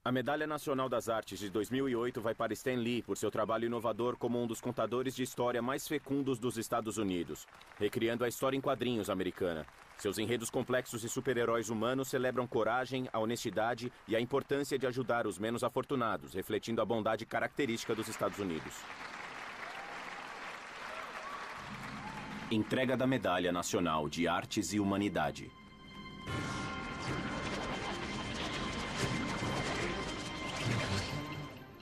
A Medalha Nacional das Artes de 2008 vai para Stan Lee por seu trabalho inovador como um dos contadores de história mais fecundos dos Estados Unidos, recriando a história em quadrinhos americana. Seus enredos complexos e super-heróis humanos celebram coragem, a honestidade e a importância de ajudar os menos afortunados, refletindo a bondade característica dos Estados Unidos. Entrega da Medalha Nacional de Artes e Humanidade.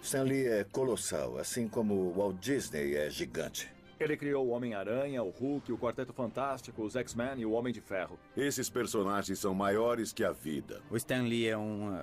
Stan Lee é colossal, assim como Walt Disney é gigante. Ele criou o Homem-Aranha, o Hulk, o Quarteto Fantástico, os X-Men e o Homem de Ferro. Esses personagens são maiores que a vida. O Stan Lee é um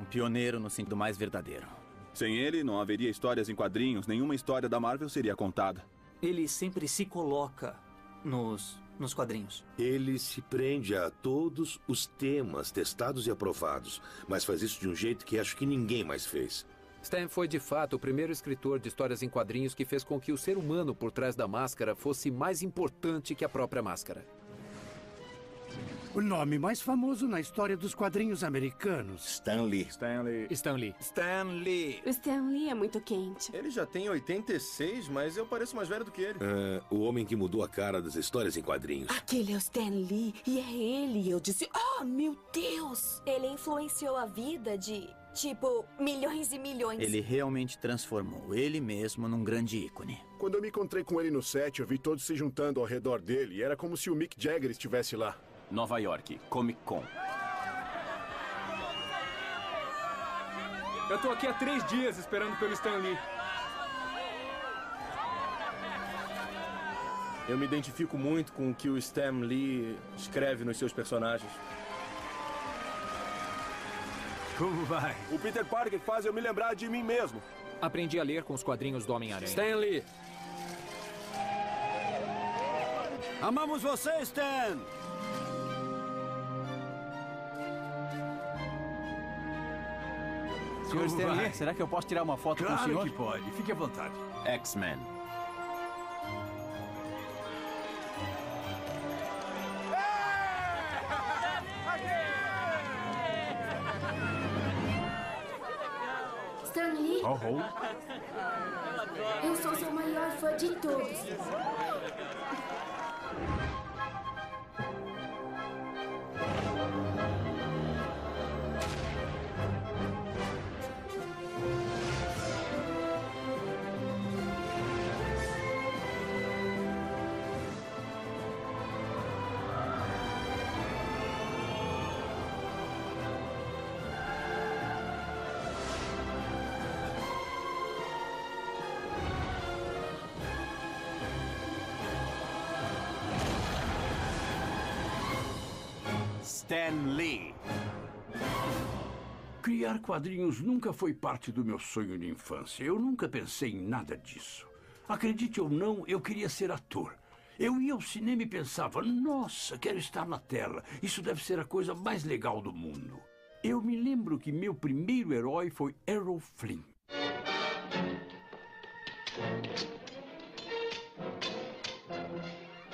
pioneiro no sentido mais verdadeiro. Sem ele, não haveria histórias em quadrinhos, nenhuma história da Marvel seria contada. Ele sempre se coloca nos quadrinhos. Ele se prende a todos os temas testados e aprovados, mas faz isso de um jeito que acho que ninguém mais fez. Stan foi, de fato, o primeiro escritor de histórias em quadrinhos que fez com que o ser humano por trás da máscara fosse mais importante que a própria máscara. O nome mais famoso na história dos quadrinhos americanos. Stan Lee. Stan Lee. Stan Lee. Stan Lee. O Stan Lee é muito quente. Ele já tem 86, mas eu pareço mais velho do que ele. O homem que mudou a cara das histórias em quadrinhos. Aquele é o Stan Lee e é ele. Eu disse, oh, meu Deus! Ele influenciou a vida de, tipo, milhões e milhões. Ele realmente transformou ele mesmo num grande ícone. Quando eu me encontrei com ele no set, eu vi todos se juntando ao redor dele e era como se o Mick Jagger estivesse lá. Nova York, Comic Con. Eu tô aqui há 3 dias esperando pelo Stan Lee. Eu me identifico muito com o que o Stan Lee escreve nos seus personagens. Como vai? O Peter Parker faz eu me lembrar de mim mesmo. Aprendi a ler com os quadrinhos do Homem-Aranha. Stan Lee. Amamos você, Stan! Senhor Stan Lee, será que eu posso tirar uma foto com o senhor? Claro que pode, fique à vontade. X-Men. Stan Lee, eu sou seu maior fã de todos. Stan Lee. Criar quadrinhos nunca foi parte do meu sonho de infância. Eu nunca pensei em nada disso. Acredite ou não, eu queria ser ator. Eu ia ao cinema e pensava, nossa, quero estar na tela. Isso deve ser a coisa mais legal do mundo. Eu me lembro que meu primeiro herói foi Errol Flynn.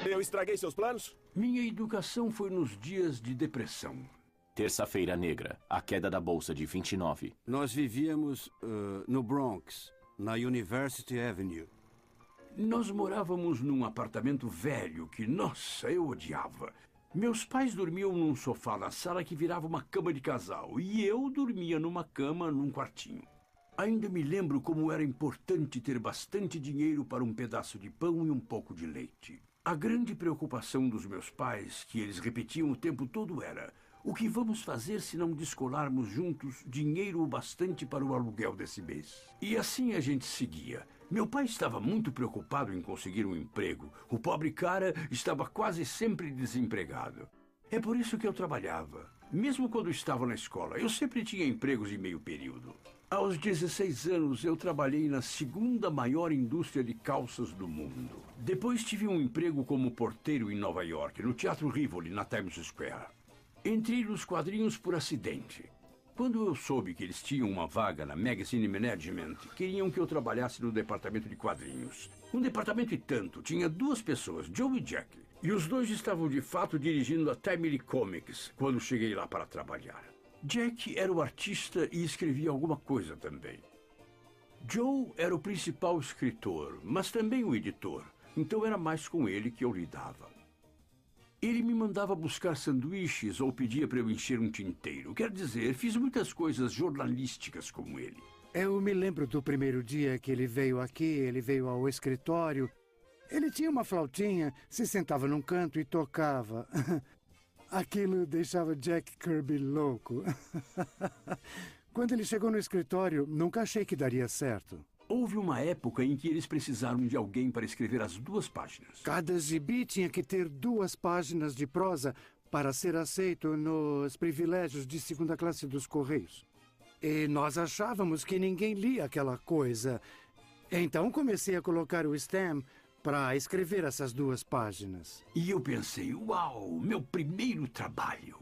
Eu estraguei seus planos? Minha educação foi nos dias de depressão. Terça-feira Negra, a queda da Bolsa de 29. Nós vivíamos no Bronx, na University Avenue. Nós morávamos num apartamento velho que, nossa, eu odiava. Meus pais dormiam num sofá na sala que virava uma cama de casal e eu dormia numa cama num quartinho. Ainda me lembro como era importante ter bastante dinheiro para um pedaço de pão e um pouco de leite. A grande preocupação dos meus pais, que eles repetiam o tempo todo, era: o que vamos fazer se não descolarmos juntos dinheiro o bastante para o aluguel desse mês? E assim a gente seguia. Meu pai estava muito preocupado em conseguir um emprego. O pobre cara estava quase sempre desempregado. É por isso que eu trabalhava. Mesmo quando estava na escola, eu sempre tinha empregos de meio período. Aos 16 anos, eu trabalhei na segunda maior indústria de calças do mundo. Depois tive um emprego como porteiro em Nova York, no Teatro Rivoli, na Times Square. Entrei nos quadrinhos por acidente. Quando eu soube que eles tinham uma vaga na Magazine Management, queriam que eu trabalhasse no departamento de quadrinhos. Um departamento e tanto, tinha 2 pessoas, Joe e Jack. E os 2 estavam de fato dirigindo a Timely Comics quando cheguei lá para trabalhar. Jack era o artista e escrevia alguma coisa também. Joe era o principal escritor, mas também o editor, então era mais com ele que eu lidava. Ele me mandava buscar sanduíches ou pedia para eu encher um tinteiro. Quer dizer, fiz muitas coisas jornalísticas com ele. Eu me lembro do primeiro dia que ele veio aqui, ele veio ao escritório. Ele tinha uma flautinha, se sentava num canto e tocava. Aquilo deixava Jack Kirby louco. Quando ele chegou no escritório, nunca achei que daria certo. Houve uma época em que eles precisaram de alguém para escrever as 2 páginas. Cada gibi tinha que ter 2 páginas de prosa para ser aceito nos privilégios de 2ª classe dos Correios. E nós achávamos que ninguém lia aquela coisa. Então comecei a colocar o Stan para escrever essas 2 páginas. E eu pensei, uau, meu primeiro trabalho.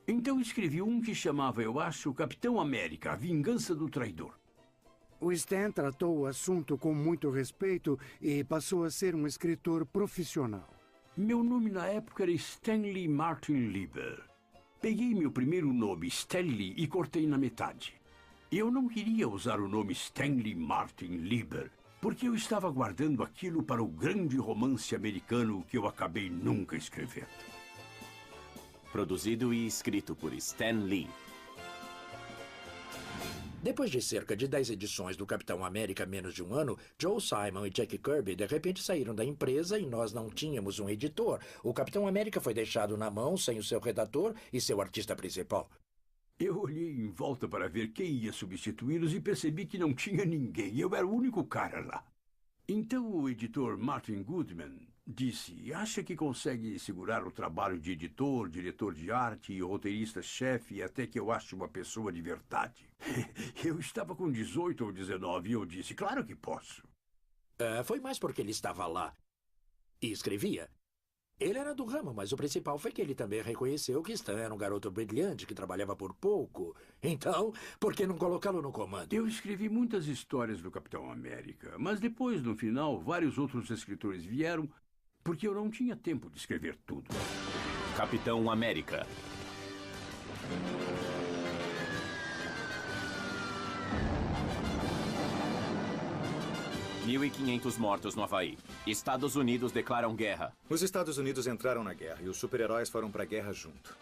Então escrevi um que chamava, eu acho, Capitão América, a Vingança do Traidor. O Stan tratou o assunto com muito respeito e passou a ser um escritor profissional. Meu nome na época era Stanley Martin Lieber. Peguei meu primeiro nome, Stanley, e cortei na metade. Eu não queria usar o nome Stanley Martin Lieber, porque eu estava guardando aquilo para o grande romance americano que eu acabei nunca escrevendo. Produzido e escrito por Stan Lee. Depois de cerca de 10 edições do Capitão América menos de um ano, Joe Simon e Jack Kirby de repente saíram da empresa e nós não tínhamos um editor. O Capitão América foi deixado na mão sem o seu redator e seu artista principal. Eu olhei em volta para ver quem ia substituí-los e percebi que não tinha ninguém. Eu era o único cara lá. Então o editor Martin Goodman disse, acha que consegue segurar o trabalho de editor, diretor de arte e roteirista-chefe até que eu ache uma pessoa de verdade? Eu estava com 18 ou 19 e eu disse, claro que posso. Foi mais porque ele estava lá e escrevia. Ele era do ramo, mas o principal foi que ele também reconheceu que Stan era um garoto brilhante que trabalhava por pouco. Então, por que não colocá-lo no comando? Eu escrevi muitas histórias do Capitão América, mas depois, no final, vários outros escritores vieram porque eu não tinha tempo de escrever tudo. Capitão América. $1.500 mortos no Havaí. Estados Unidos declaram guerra. Os Estados Unidos entraram na guerra e os super-heróis foram para a guerra junto.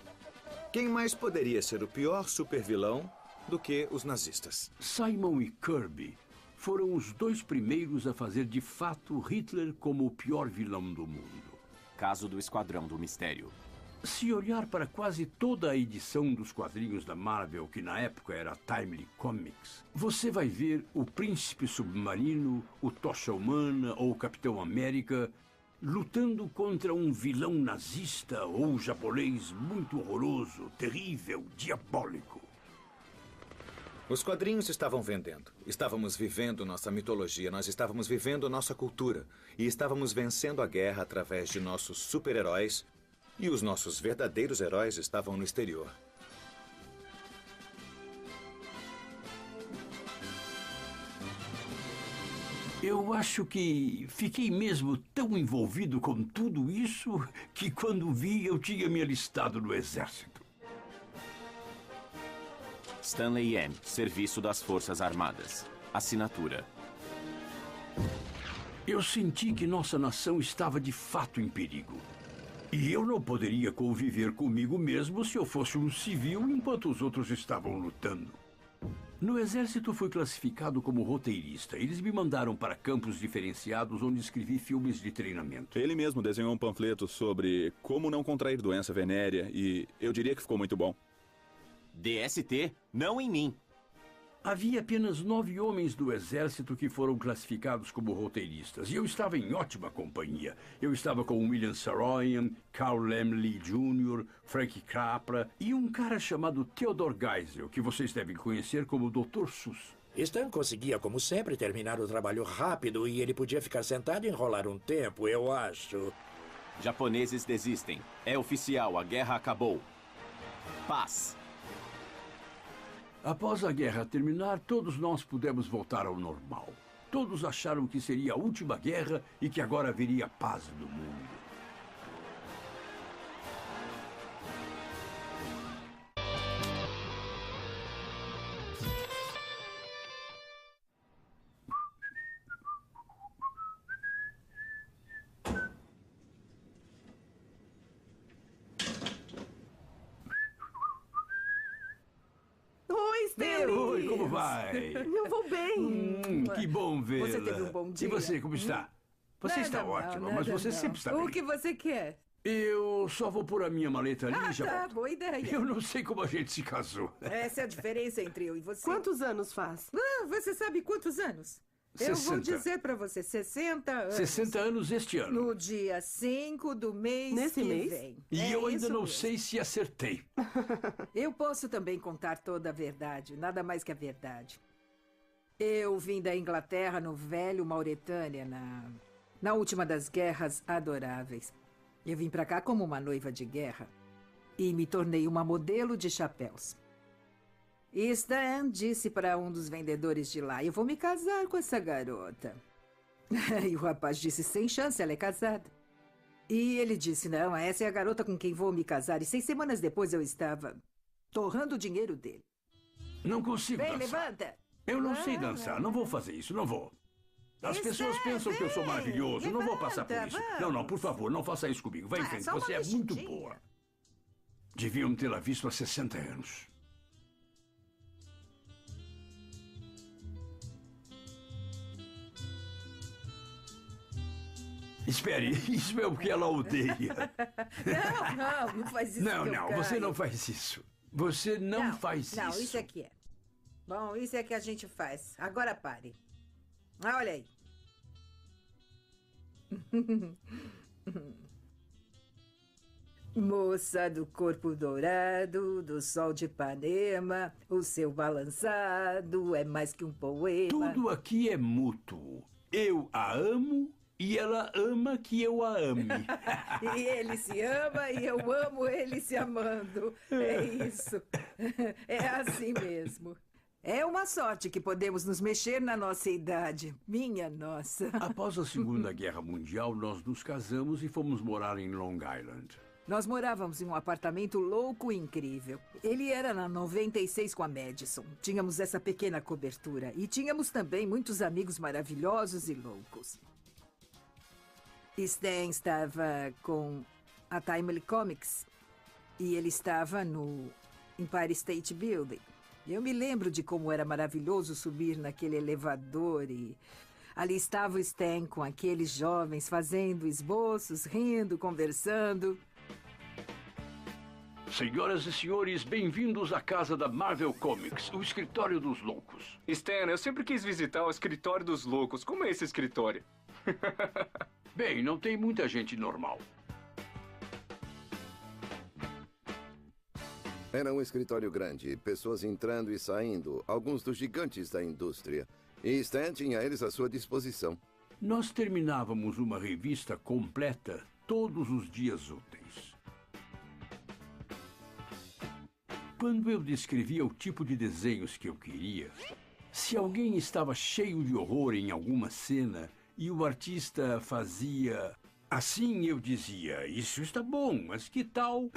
Quem mais poderia ser o pior supervilão do que os nazistas? Simon e Kirby foram os 2 primeiros a fazer de fato Hitler como o pior vilão do mundo. Caso do Esquadrão do Mistério. Se olhar para quase toda a edição dos quadrinhos da Marvel, que na época era Timely Comics, você vai ver o Príncipe Submarino, o Tocha Humana ou o Capitão América lutando contra um vilão nazista ou japonês muito horroroso, terrível, diabólico. Os quadrinhos estavam vendendo. Estávamos vivendo nossa mitologia, nós estávamos vivendo nossa cultura. E estávamos vencendo a guerra através de nossos super-heróis. E os nossos verdadeiros heróis estavam no exterior. Eu acho que fiquei mesmo tão envolvido com tudo isso que quando vi eu tinha me alistado no exército. Stanley Yen, Serviço das Forças Armadas. Assinatura. Eu senti que nossa nação estava de fato em perigo. E eu não poderia conviver comigo mesmo se eu fosse um civil enquanto os outros estavam lutando. No exército fui classificado como roteirista. Eles me mandaram para campos diferenciados onde escrevi filmes de treinamento. Ele mesmo desenhou um panfleto sobre como não contrair doença venérea e eu diria que ficou muito bom. DST? Não em mim. Havia apenas 9 homens do exército que foram classificados como roteiristas, e eu estava em ótima companhia. Eu estava com William Saroyan, Carl Laemmle Jr., Frank Capra e um cara chamado Theodore Geisel, que vocês devem conhecer como Dr. Seuss. Stan conseguia, como sempre, terminar o trabalho rápido e ele podia ficar sentado e enrolar um tempo, eu acho. Japoneses desistem. É oficial, a guerra acabou. Paz. Após a guerra terminar, todos nós pudemos voltar ao normal. Todos acharam que seria a última guerra e que agora haveria paz no mundo. Stanley! Oi, como vai? Eu vou bem. Que bom vê-la. Você teve um bom dia? E você, como está? Você está ótima, mas você sempre está bem. O que você quer? Eu só vou pôr a minha maleta ali e já Tá, volto. boa ideia. Eu não sei como a gente se casou. Essa é a diferença entre eu e você. Quantos anos faz? Você sabe quantos anos? 60. Eu vou dizer pra você, 60 anos. 60 anos este ano. No dia 5 do mês Nesse que mês? vem. E eu ainda isso não mesmo. sei se acertei. Eu posso também contar toda a verdade, nada mais que a verdade. Eu vim da Inglaterra no velho Mauretânia, na última das guerras adoráveis. Eu vim pra cá como uma noiva de guerra e me tornei uma modelo de chapéus. E Stan disse para um dos vendedores de lá, eu vou me casar com essa garota. E o rapaz disse, sem chance, ela é casada. E ele disse, não, essa é a garota com quem vou me casar. E 6 semanas depois eu estava torrando o dinheiro dele. Não consigo Vem, dançar. levanta. Eu não sei dançar, não vou fazer isso, não vou. As pessoas pensam que eu sou maravilhoso, não vou passar por isso. Não, por favor, não faça isso comigo. Vai em frente, você é muito boa. Deviam tê-la visto há 60 anos. Espere, isso é o que ela odeia. Não faz isso. Não, você não faz isso. Você não faz isso. Não, isso aqui é. Bom, isso é que a gente faz. Agora pare. Olha aí. Moça do corpo dourado, do sol de Ipanema, o seu balançado é mais que um poema. Tudo aqui é mútuo. Eu a amo e ela ama que eu a ame. E ele se ama e eu amo ele se amando. É isso. É assim mesmo. É uma sorte que podemos nos mexer na nossa idade. Minha nossa. Após a Segunda Guerra Mundial, nós nos casamos e fomos morar em Long Island. Nós morávamos em um apartamento louco e incrível. Ele era na 96 com a Madison. Tínhamos essa pequena cobertura. E tínhamos também muitos amigos maravilhosos e loucos. Stan estava com a Timely Comics. E ele estava no Empire State Building. Eu me lembro de como era maravilhoso subir naquele elevador e... Ali estava o Stan com aqueles jovens fazendo esboços, rindo, conversando. Senhoras e senhores, bem-vindos à casa da Marvel Comics, o escritório dos loucos. Stan, eu sempre quis visitar o escritório dos loucos. Como é esse escritório? Bem, não tem muita gente normal. Era um escritório grande, pessoas entrando e saindo, alguns dos gigantes da indústria. E Stan tinha eles à sua disposição. Nós terminávamos uma revista completa todos os dias úteis. Quando eu descrevia o tipo de desenhos que eu queria, se alguém estava cheio de horror em alguma cena e o artista fazia assim, eu dizia, isso está bom, mas que tal...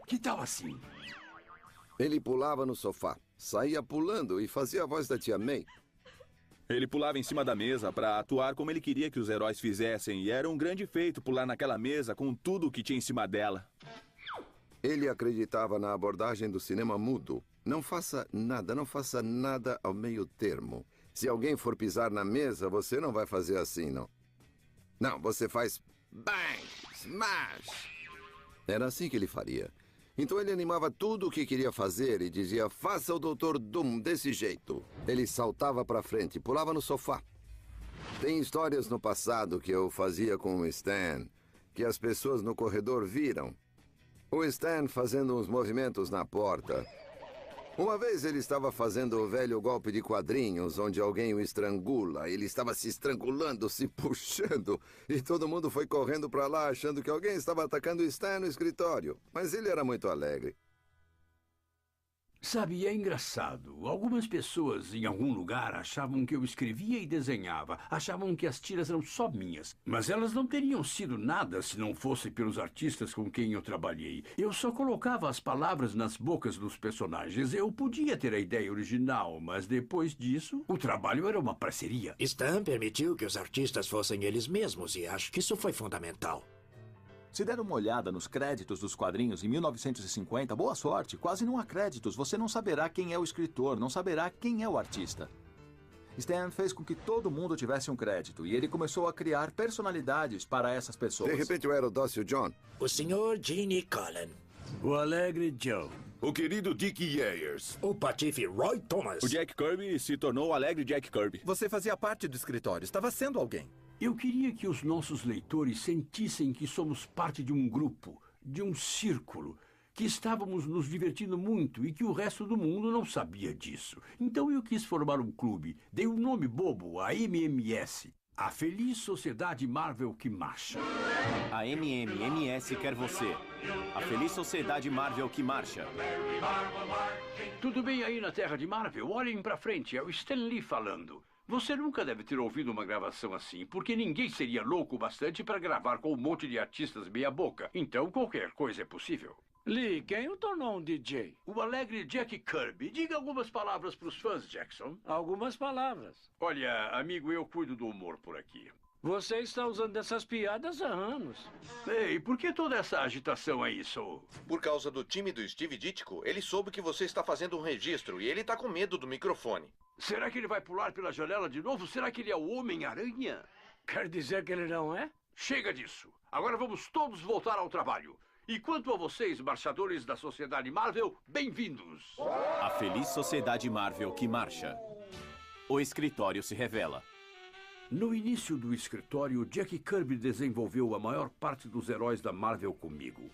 Que tal assim? Ele pulava no sofá, saía pulando e fazia a voz da tia May. Ele pulava em cima da mesa para atuar como ele queria que os heróis fizessem, e era um grande feito pular naquela mesa com tudo o que tinha em cima dela. Ele acreditava na abordagem do cinema mudo. Não faça nada ao meio termo. Se alguém for pisar na mesa, você não vai fazer assim, não. Não, você faz bang, smash. Era assim que ele faria. Então ele animava tudo o que queria fazer e dizia, faça o Dr. Doom desse jeito. Ele saltava para frente, pulava no sofá. Tem histórias no passado que eu fazia com o Stan, que as pessoas no corredor viram. O Stan fazendo uns movimentos na porta. Uma vez ele estava fazendo o velho golpe de quadrinhos, onde alguém o estrangula. Ele estava se estrangulando, se puxando. E todo mundo foi correndo para lá, achando que alguém estava atacando o Stan no escritório. Mas ele era muito alegre. Sabe, é engraçado. Algumas pessoas em algum lugar achavam que eu escrevia e desenhava. Achavam que as tiras eram só minhas. Mas elas não teriam sido nada se não fosse pelos artistas com quem eu trabalhei. Eu só colocava as palavras nas bocas dos personagens. Eu podia ter a ideia original, mas depois disso, o trabalho era uma parceria. Stan permitiu que os artistas fossem eles mesmos e acho que isso foi fundamental. Se der uma olhada nos créditos dos quadrinhos em 1950, boa sorte, quase não há créditos. Você não saberá quem é o escritor, não saberá quem é o artista. Stan fez com que todo mundo tivesse um crédito e ele começou a criar personalidades para essas pessoas. De repente eu era o dócil John. O Sr. Gene Cullen. O alegre Joe. O querido Dick Yeyers. O patife Roy Thomas. O Jack Kirby se tornou o alegre Jack Kirby. Você fazia parte do escritório, estava sendo alguém. Eu queria que os nossos leitores sentissem que somos parte de um grupo, de um círculo, que estávamos nos divertindo muito e que o resto do mundo não sabia disso. Então eu quis formar um clube. Dei um nome bobo, a MMS. A Feliz Sociedade Marvel que Marcha. A MMS quer você. A Feliz Sociedade Marvel que marcha. Tudo bem aí na Terra de Marvel? Olhem pra frente, é o Stan Lee falando. Você nunca deve ter ouvido uma gravação assim, porque ninguém seria louco o bastante para gravar com um monte de artistas meia-boca. Então qualquer coisa é possível. Lee, quem o tornou um DJ? O alegre Jack Kirby. Diga algumas palavras para os fãs, Jackson. Algumas palavras. Olha, amigo, eu cuido do humor por aqui. Você está usando essas piadas há anos. Ei, por que toda essa agitação aí, Soul? Por causa do time do Steve Ditko, ele soube que você está fazendo um registro e ele está com medo do microfone. Será que ele vai pular pela janela de novo? Será que ele é o Homem-Aranha? Quer dizer que ele não é? Chega disso. Agora vamos todos voltar ao trabalho. E quanto a vocês, marchadores da Sociedade Marvel, bem-vindos. A Feliz Sociedade Marvel que marcha. O escritório se revela. No início do escritório, Jack Kirby desenvolveu a maior parte dos heróis da Marvel comigo.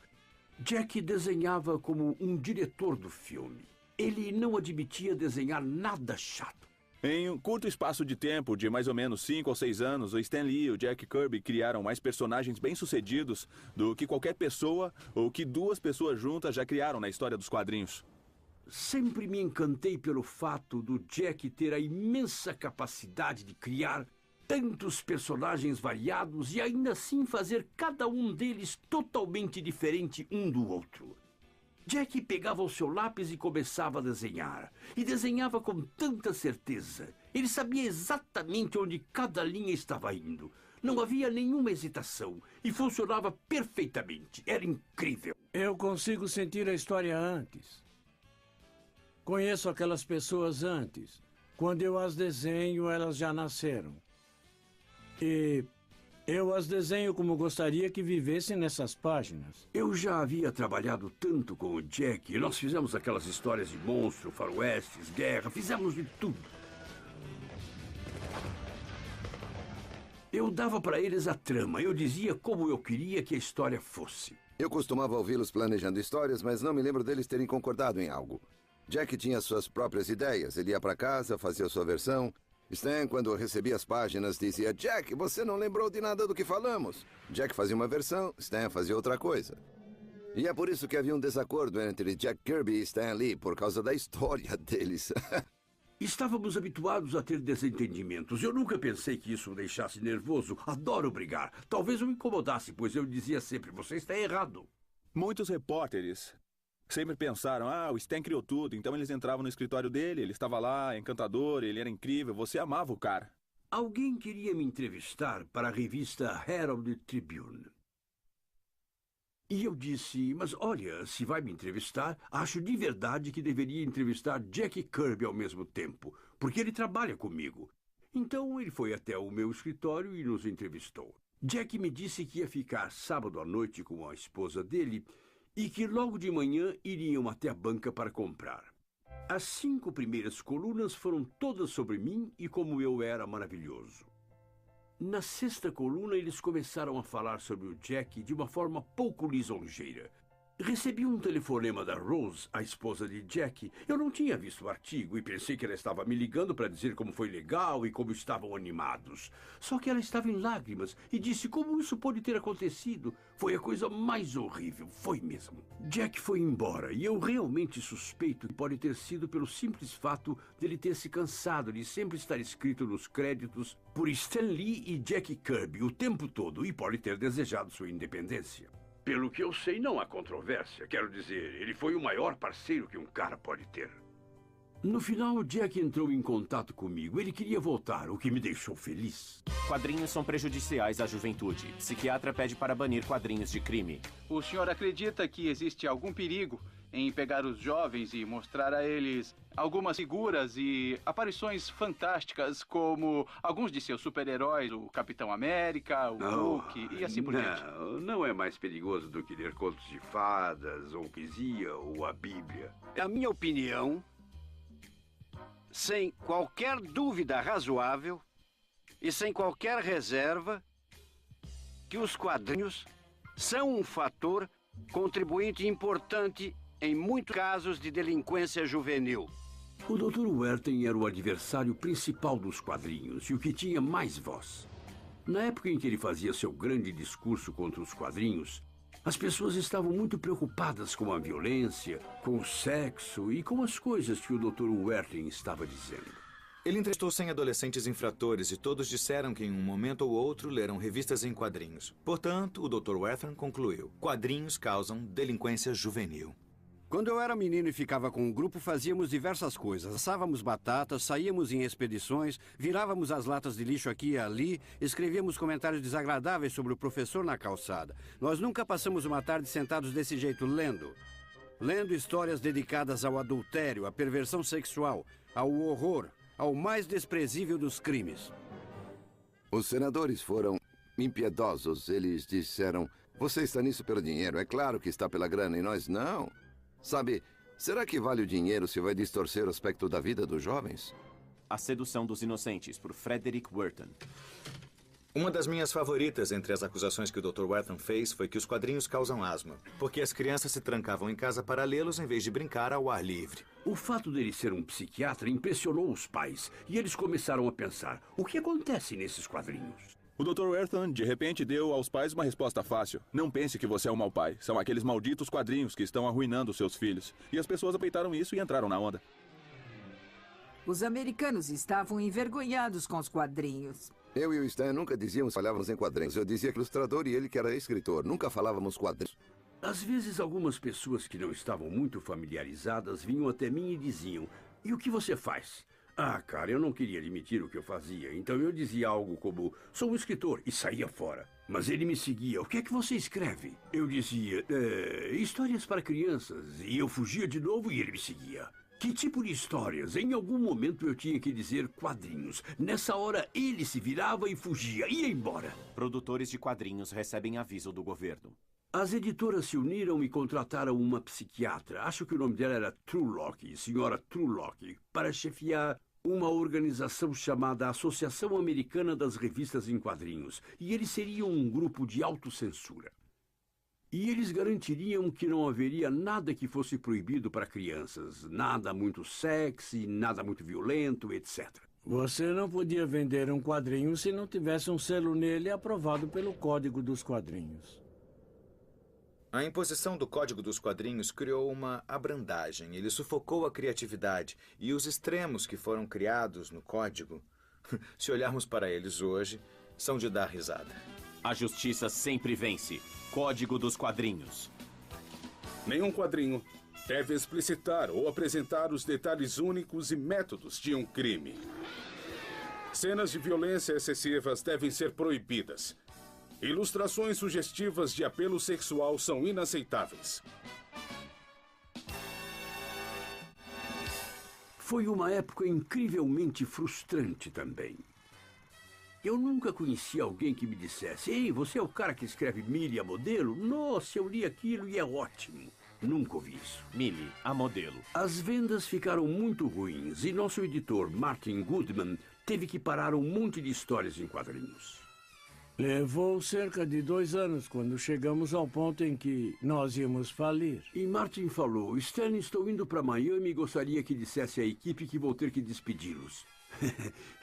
Jack desenhava como um diretor do filme. Ele não admitia desenhar nada chato. Em um curto espaço de tempo, de mais ou menos 5 ou 6 anos, o Stan Lee e o Jack Kirby criaram mais personagens bem-sucedidos do que qualquer pessoa ou que 2 pessoas juntas já criaram na história dos quadrinhos. Sempre me encantei pelo fato do Jack ter a imensa capacidade de criar tantos personagens variados e ainda assim fazer cada um deles totalmente diferente um do outro. Jack pegava o seu lápis e começava a desenhar. E desenhava com tanta certeza. Ele sabia exatamente onde cada linha estava indo. Não havia nenhuma hesitação. E funcionava perfeitamente. Era incrível. Eu consigo sentir a história antes. Conheço aquelas pessoas antes. Quando eu as desenho, elas já nasceram. E eu as desenho como gostaria que vivessem nessas páginas. Eu já havia trabalhado tanto com o Jack. Nós fizemos aquelas histórias de monstro, faroestes, guerra. Fizemos de tudo. Eu dava para eles a trama. Eu dizia como eu queria que a história fosse. Eu costumava ouvi-los planejando histórias, mas não me lembro deles terem concordado em algo. Jack tinha suas próprias ideias. Ele ia para casa, fazia sua versão. Stan, quando recebia as páginas, dizia: Jack, você não lembrou de nada do que falamos. Jack fazia uma versão, Stan fazia outra coisa. E é por isso que havia um desacordo entre Jack Kirby e Stan Lee, por causa da história deles. Estávamos habituados a ter desentendimentos. Eu nunca pensei que isso me deixasse nervoso. Adoro brigar. Talvez eu me incomodasse, pois eu dizia sempre: você está errado. Muitos repórteres sempre pensaram: o Stan criou tudo. Então eles entravam no escritório dele, ele estava lá, encantador, ele era incrível, você amava o cara. Alguém queria me entrevistar para a revista Herald Tribune. E eu disse: mas olha, se vai me entrevistar, acho de verdade que deveria entrevistar Jack Kirby ao mesmo tempo, porque ele trabalha comigo. Então ele foi até o meu escritório e nos entrevistou. Jack me disse que ia ficar sábado à noite com a esposa dele e que logo de manhã iriam até a banca para comprar. As 5 primeiras colunas foram todas sobre mim e como eu era maravilhoso. Na 6ª coluna, eles começaram a falar sobre o Jack de uma forma pouco lisonjeira. Recebi um telefonema da Rose, a esposa de Jack. Eu não tinha visto o artigo e pensei que ela estava me ligando para dizer como foi legal e como estavam animados. Só que ela estava em lágrimas e disse como isso pôde ter acontecido. Foi a coisa mais horrível, foi mesmo. Jack foi embora e eu realmente suspeito que pode ter sido pelo simples fato dele ter se cansado de sempre estar escrito nos créditos por Stan Lee e Jack Kirby o tempo todo e pode ter desejado sua independência. Pelo que eu sei, não há controvérsia. Quero dizer, ele foi o maior parceiro que um cara pode ter. No final, Jack entrou em contato comigo. Ele queria voltar, o que me deixou feliz. Quadrinhos são prejudiciais à juventude. Psiquiatra pede para banir quadrinhos de crime. O senhor acredita que existe algum perigo em pegar os jovens e mostrar a eles algumas figuras e aparições fantásticas como alguns de seus super-heróis, o Capitão América, o Hulk e assim por diante? Não é mais perigoso do que ler contos de fadas, ou poesia, ou a Bíblia. A minha opinião, sem qualquer dúvida razoável e sem qualquer reserva, que os quadrinhos são um fator contribuinte importante em muitos casos de delinquência juvenil. O Dr. Werthen era o adversário principal dos quadrinhos e o que tinha mais voz. Na época em que ele fazia seu grande discurso contra os quadrinhos, as pessoas estavam muito preocupadas com a violência, com o sexo e com as coisas que o Dr. Werthen estava dizendo. Ele entrevistou 100 adolescentes infratores e todos disseram que em um momento ou outro leram revistas em quadrinhos. Portanto, o Dr. Werthen concluiu: quadrinhos causam delinquência juvenil. Quando eu era menino e ficava com um grupo, fazíamos diversas coisas. Assávamos batatas, saíamos em expedições, virávamos as latas de lixo aqui e ali, escrevíamos comentários desagradáveis sobre o professor na calçada. Nós nunca passamos uma tarde sentados desse jeito lendo. Lendo histórias dedicadas ao adultério, à perversão sexual, ao horror, ao mais desprezível dos crimes. Os senadores foram impiedosos. Eles disseram: você está nisso pelo dinheiro. É claro que está pela grana e nós não. Sabe, será que vale o dinheiro se vai distorcer o aspecto da vida dos jovens? A Sedução dos Inocentes, por Frederick Werthen. Uma das minhas favoritas entre as acusações que o Dr. Werthen fez foi que os quadrinhos causam asma, porque as crianças se trancavam em casa para lê-los em vez de brincar ao ar livre. O fato dele ser um psiquiatra impressionou os pais e eles começaram a pensar: o que acontece nesses quadrinhos? O Dr. Werthen, de repente, deu aos pais uma resposta fácil. Não pense que você é um mau pai. São aqueles malditos quadrinhos que estão arruinando seus filhos. E as pessoas apeitaram isso e entraram na onda. Os americanos estavam envergonhados com os quadrinhos. Eu e o Stan nunca dizíamos que falávamos em quadrinhos. Eu dizia que ilustrador e ele que era escritor. Nunca falávamos quadrinhos. Às vezes, algumas pessoas que não estavam muito familiarizadas vinham até mim e diziam: e o que você faz? Ah, cara, eu não queria admitir o que eu fazia, então eu dizia algo como: sou um escritor, e saía fora. Mas ele me seguia: o que é que você escreve? Eu dizia: histórias para crianças, e eu fugia de novo e ele me seguia. Que tipo de histórias? Em algum momento eu tinha que dizer quadrinhos. Nessa hora ele se virava e fugia, ia embora. Produtores de quadrinhos recebem aviso do governo. As editoras se uniram e contrataram uma psiquiatra. Acho que o nome dela era Trulock, senhora Trulock, para chefiar uma organização chamada Associação Americana das Revistas em Quadrinhos. E eles seriam um grupo de autocensura. E eles garantiriam que não haveria nada que fosse proibido para crianças. Nada muito sexy, nada muito violento, etc. Você não podia vender um quadrinho se não tivesse um selo nele aprovado pelo Código dos Quadrinhos. A imposição do Código dos Quadrinhos criou uma abrandagem. Ele sufocou a criatividade. E os extremos que foram criados no Código, se olharmos para eles hoje, são de dar risada. A justiça sempre vence. Código dos Quadrinhos. Nenhum quadrinho deve explicitar ou apresentar os detalhes únicos e métodos de um crime. Cenas de violência excessivas devem ser proibidas. Ilustrações sugestivas de apelo sexual são inaceitáveis. Foi uma época incrivelmente frustrante também. Eu nunca conheci alguém que me dissesse: ei, você é o cara que escreve Millie, a modelo? Nossa, eu li aquilo e é ótimo. Nunca ouvi isso. Millie, a modelo. As vendas ficaram muito ruins e nosso editor, Martin Goodman, teve que parar um monte de histórias em quadrinhos. Levou cerca de 2 anos quando chegamos ao ponto em que nós íamos falir. E Martin falou: Stan, estou indo para Miami e gostaria que dissesse à equipe que vou ter que despedi-los.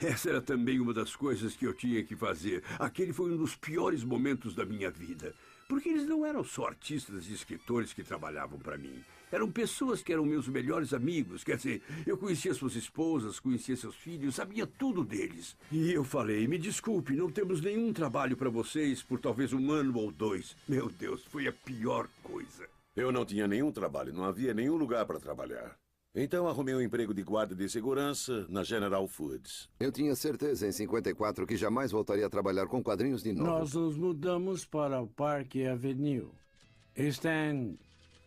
Essa era também uma das coisas que eu tinha que fazer. Aquele foi um dos piores momentos da minha vida. Porque eles não eram só artistas e escritores que trabalhavam para mim. Eram pessoas que eram meus melhores amigos. Quer dizer, eu conhecia suas esposas, conhecia seus filhos, sabia tudo deles. E eu falei: me desculpe, não temos nenhum trabalho para vocês por talvez 1 ano ou 2. Meu Deus, foi a pior coisa. Eu não tinha nenhum trabalho, não havia nenhum lugar para trabalhar. Então arrumei um emprego de guarda de segurança na General Foods. Eu tinha certeza em 54 que jamais voltaria a trabalhar com quadrinhos de novo. Nós nos mudamos para o Parque Avenue. Stan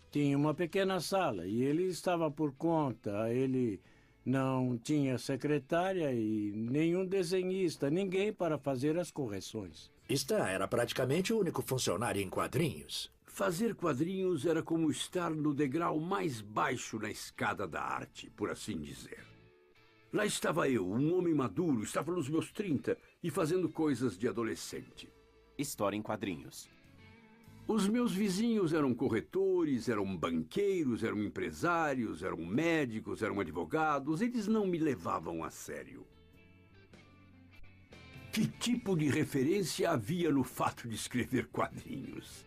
tinha uma pequena sala e ele estava por conta. Ele não tinha secretária e nenhum desenhista, ninguém para fazer as correções. Stan era praticamente o único funcionário em quadrinhos. Fazer quadrinhos era como estar no degrau mais baixo na escada da arte, por assim dizer. Lá estava eu, um homem maduro, estava nos meus 30 e fazendo coisas de adolescente. História em quadrinhos. Os meus vizinhos eram corretores, eram banqueiros, eram empresários, eram médicos, eram advogados. Eles não me levavam a sério. Que tipo de referência havia no fato de escrever quadrinhos?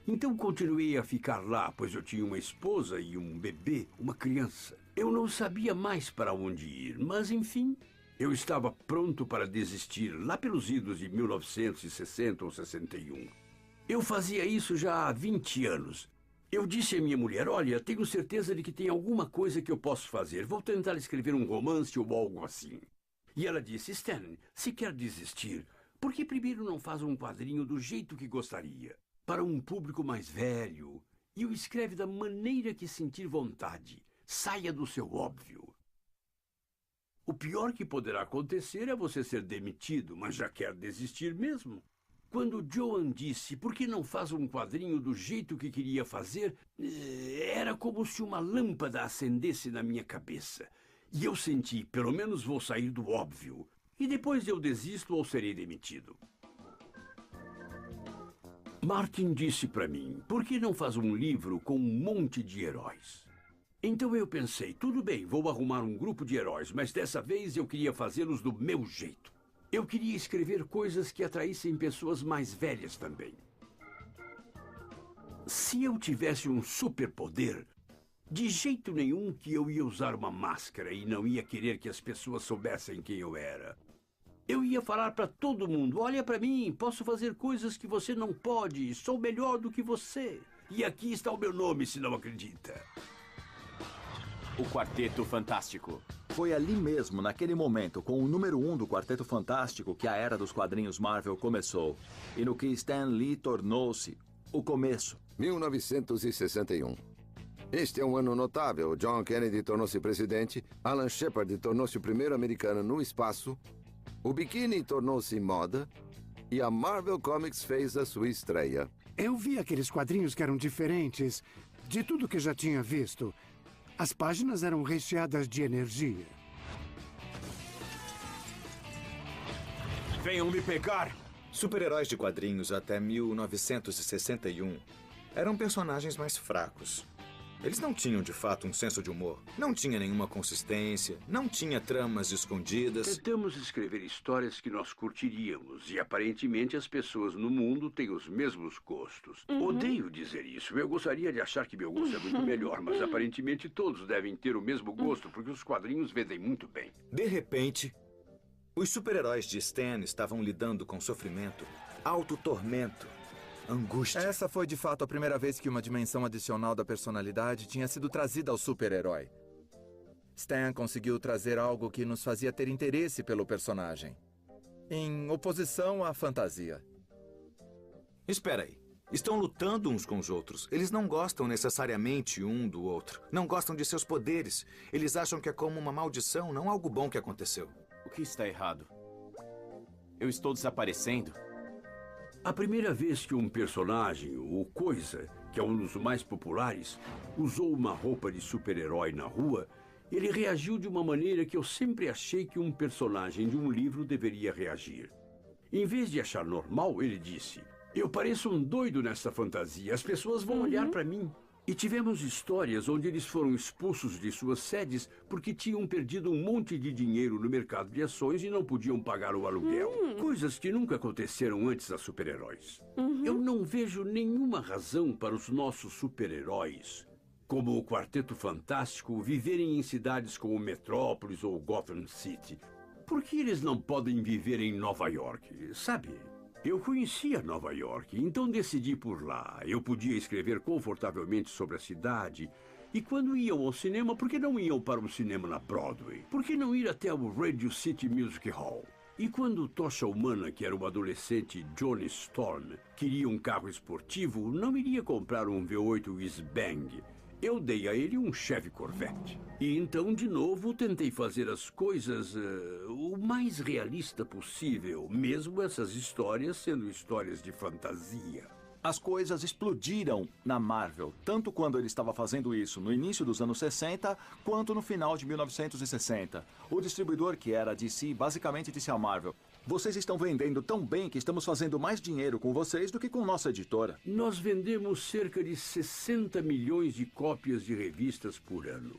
Então continuei a ficar lá, pois eu tinha uma esposa e um bebê, uma criança. Eu não sabia mais para onde ir, mas enfim, eu estava pronto para desistir lá pelos idos de 1960 ou 61. Eu fazia isso já há 20 anos. Eu disse à minha mulher, olha, tenho certeza de que tem alguma coisa que eu posso fazer. Vou tentar escrever um romance ou algo assim. E ela disse, Stan, se quer desistir, por que primeiro não faz um quadrinho do jeito que gostaria? Para um público mais velho, e o escreve da maneira que sentir vontade. Saia do seu óbvio. O pior que poderá acontecer é você ser demitido, mas já quer desistir mesmo. Quando Joan disse, por que não faz um quadrinho do jeito que queria fazer, era como se uma lâmpada acendesse na minha cabeça. E eu senti, pelo menos vou sair do óbvio. E depois eu desisto ou serei demitido. Martin disse para mim, por que não faz um livro com um monte de heróis? Então eu pensei, tudo bem, vou arrumar um grupo de heróis, mas dessa vez eu queria fazê-los do meu jeito. Eu queria escrever coisas que atraíssem pessoas mais velhas também. Se eu tivesse um superpoder, de jeito nenhum que eu ia usar uma máscara e não ia querer que as pessoas soubessem quem eu era. Eu ia falar para todo mundo, olha para mim, posso fazer coisas que você não pode, sou melhor do que você. E aqui está o meu nome, se não acredita. O Quarteto Fantástico. Foi ali mesmo, naquele momento, com o número 1 do Quarteto Fantástico, que a era dos quadrinhos Marvel começou. E no que Stan Lee tornou-se o começo. 1961. Este é um ano notável. John Kennedy tornou-se presidente, Alan Shepard tornou-se o primeiro americano no espaço, o biquíni tornou-se moda e a Marvel Comics fez a sua estreia. Eu vi aqueles quadrinhos que eram diferentes de tudo que já tinha visto. As páginas eram recheadas de energia. Venham me pegar! Super-heróis de quadrinhos até 1961 eram personagens mais fracos. Eles não tinham, de fato, um senso de humor. Não tinha nenhuma consistência, não tinha tramas escondidas. Tentamos escrever histórias que nós curtiríamos e, aparentemente, as pessoas no mundo têm os mesmos gostos. Odeio dizer isso. Eu gostaria de achar que meu gosto é muito melhor, mas, aparentemente, todos devem ter o mesmo gosto, porque os quadrinhos vendem muito bem. De repente, os super-heróis de Stan estavam lidando com sofrimento, autotormento, angústia. Essa foi de fato a primeira vez que uma dimensão adicional da personalidade tinha sido trazida ao super-herói. Stan conseguiu trazer algo que nos fazia ter interesse pelo personagem, em oposição à fantasia. Espera aí. Estão lutando uns com os outros. Eles não gostam necessariamente um do outro. Não gostam de seus poderes. Eles acham que é como uma maldição, não algo bom que aconteceu. O que está errado? Eu estou desaparecendo? A primeira vez que um personagem, ou coisa, que é um dos mais populares, usou uma roupa de super-herói na rua, ele reagiu de uma maneira que eu sempre achei que um personagem de um livro deveria reagir. Em vez de achar normal, ele disse, eu pareço um doido nessa fantasia, as pessoas vão olhar para mim. E tivemos histórias onde eles foram expulsos de suas sedes porque tinham perdido um monte de dinheiro no mercado de ações e não podiam pagar o aluguel. Coisas que nunca aconteceram antes a super-heróis. Eu não vejo nenhuma razão para os nossos super-heróis, como o Quarteto Fantástico, viverem em cidades como Metrópolis ou Gotham City. Por que eles não podem viver em Nova York, sabe? Eu conhecia Nova York, então decidi por lá. Eu podia escrever confortavelmente sobre a cidade. E quando iam ao cinema, por que não iam para um cinema na Broadway? Por que não ir até o Radio City Music Hall? E quando Tosha Humana, que era o adolescente Johnny Storm, queria um carro esportivo, não iria comprar um V8 Whiz-Bang. Eu dei a ele um Chevy Corvette. E então, de novo, tentei fazer as coisas o mais realista possível, mesmo essas histórias sendo histórias de fantasia. As coisas explodiram na Marvel, tanto quando ele estava fazendo isso no início dos anos 60, quanto no final de 1960. O distribuidor, que era a DC, basicamente disse à Marvel: vocês estão vendendo tão bem que estamos fazendo mais dinheiro com vocês do que com nossa editora. Nós vendemos cerca de 60 milhões de cópias de revistas por ano.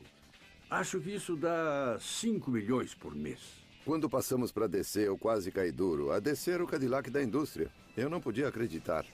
Acho que isso dá 5 milhões por mês. Quando passamos para DC, eu quase caí duro. A DC era o Cadillac da indústria. Eu não podia acreditar.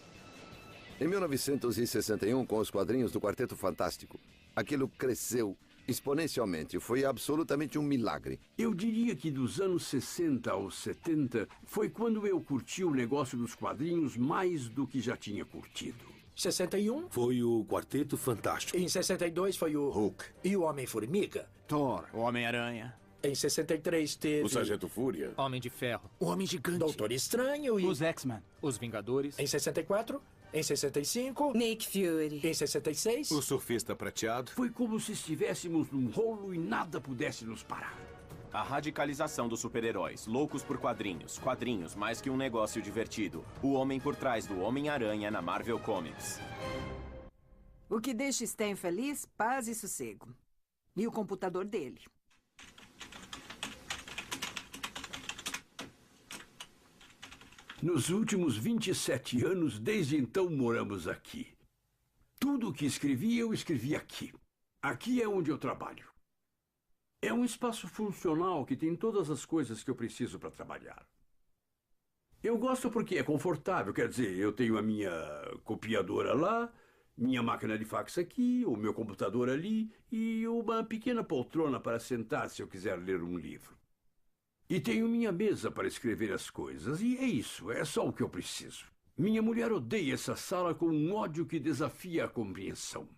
Em 1961, com os quadrinhos do Quarteto Fantástico, aquilo cresceu exponencialmente. Foi absolutamente um milagre. Eu diria que dos anos 60 aos 70 foi quando eu curti o negócio dos quadrinhos mais do que já tinha curtido. 61? Foi o Quarteto Fantástico. Em 62 foi o Hulk. E o Homem-Formiga? Thor. O Homem-Aranha. Em 63 teve... O Sargento Fúria. Homem de Ferro. O Homem Gigante. Doutor Estranho e... Os X-Men. Os Vingadores. Em 64... Em 65... Nick Fury. Em 66... O Surfista Prateado. Foi como se estivéssemos num rolo e nada pudesse nos parar. A radicalização dos super-heróis, loucos por quadrinhos, quadrinhos mais que um negócio divertido. O homem por trás do Homem-Aranha na Marvel Comics. O que deixa Stan feliz, paz e sossego. E o computador dele. Nos últimos 27 anos, desde então, moramos aqui. Tudo o que escrevi, eu escrevi aqui. Aqui é onde eu trabalho. É um espaço funcional que tem todas as coisas que eu preciso para trabalhar. Eu gosto porque é confortável, quer dizer, eu tenho a minha copiadora lá, minha máquina de fax aqui, o meu computador ali e uma pequena poltrona para sentar se eu quiser ler um livro. E tenho minha mesa para escrever as coisas, e é isso, é só o que eu preciso. Minha mulher odeia essa sala com um ódio que desafia a compreensão.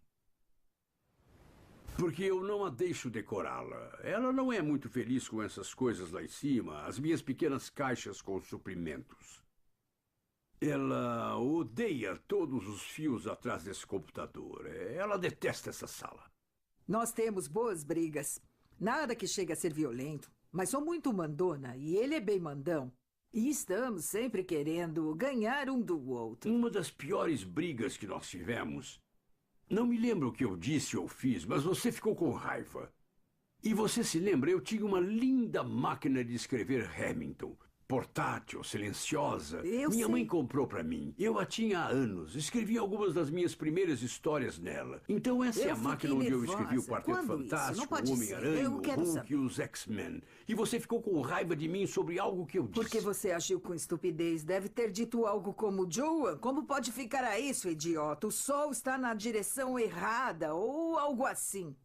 Porque eu não a deixo decorá-la. Ela não é muito feliz com essas coisas lá em cima, as minhas pequenas caixas com suprimentos. Ela odeia todos os fios atrás desse computador. Ela detesta essa sala. Nós temos boas brigas. Nada que chegue a ser violento. Mas sou muito mandona e ele é bem mandão. E estamos sempre querendo ganhar um do outro. Uma das piores brigas que nós tivemos... Não me lembro o que eu disse ou fiz, mas você ficou com raiva. E você se lembra, eu tinha uma linda máquina de escrever Hamilton. Portátil, silenciosa. Minha mãe comprou para mim. Eu a tinha há anos. Escrevi algumas das minhas primeiras histórias nela. Então essa é a máquina onde eu escrevi o Quarteto Fantástico, o Homem-Aranha, o Hulk e os X-Men. E você ficou com raiva de mim sobre algo que eu disse. Porque você agiu com estupidez. Deve ter dito algo como: Joan, como pode ficar a isso, idiota? O sol está na direção errada, ou algo assim.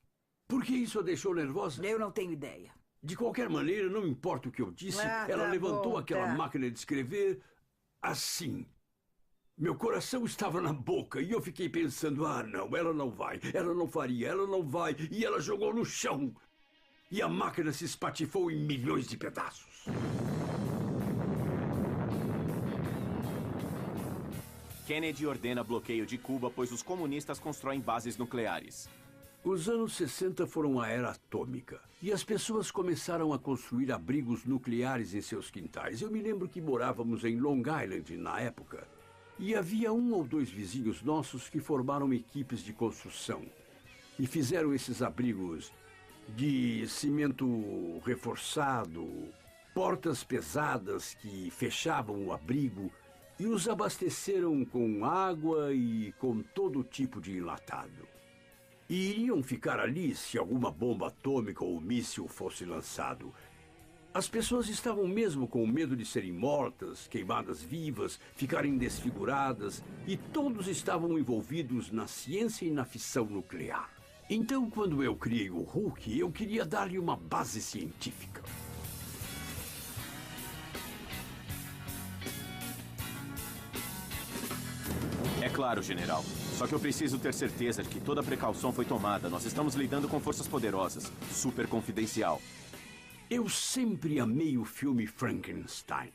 Por que isso a deixou nervosa? Eu não tenho ideia. De qualquer maneira, não importa o que eu disse, ela levantou aquela máquina de escrever assim. Meu coração estava na boca e eu fiquei pensando: ah, não, ela não vai, ela não faria, ela não vai. E ela jogou no chão. E a máquina se espatifou em milhões de pedaços. Kennedy ordena bloqueio de Cuba, pois os comunistas constroem bases nucleares. Os anos 60 foram a era atômica e as pessoas começaram a construir abrigos nucleares em seus quintais. Eu me lembro que morávamos em Long Island na época e havia 1 ou 2 vizinhos nossos que formaram equipes de construção e fizeram esses abrigos de cimento reforçado, portas pesadas que fechavam o abrigo e os abasteceram com água e com todo tipo de enlatado. E iriam ficar ali se alguma bomba atômica ou míssil fosse lançado. As pessoas estavam mesmo com medo de serem mortas, queimadas vivas, ficarem desfiguradas, e todos estavam envolvidos na ciência e na fissão nuclear. Então, quando eu criei o Hulk, eu queria dar-lhe uma base científica. É claro, general. Só que eu preciso ter certeza de que toda precaução foi tomada. Nós estamos lidando com forças poderosas. Super confidencial. Eu sempre amei o filme Frankenstein.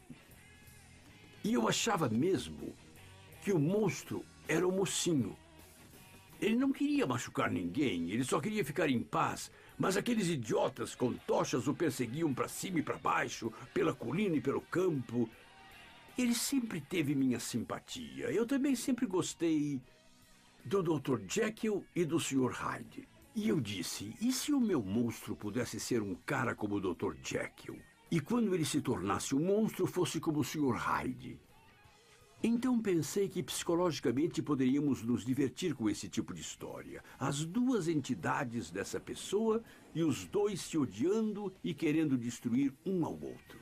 E eu achava mesmo que o monstro era o mocinho. Ele não queria machucar ninguém, ele só queria ficar em paz. Mas aqueles idiotas com tochas o perseguiam para cima e para baixo, pela colina e pelo campo. Ele sempre teve minha simpatia. Eu também sempre gostei do Dr. Jekyll e do Sr. Hyde. E eu disse, e se o meu monstro pudesse ser um cara como o Dr. Jekyll? E quando ele se tornasse um monstro, fosse como o Sr. Hyde? Então pensei que psicologicamente poderíamos nos divertir com esse tipo de história. As duas entidades dessa pessoa e os dois se odiando e querendo destruir um ao outro.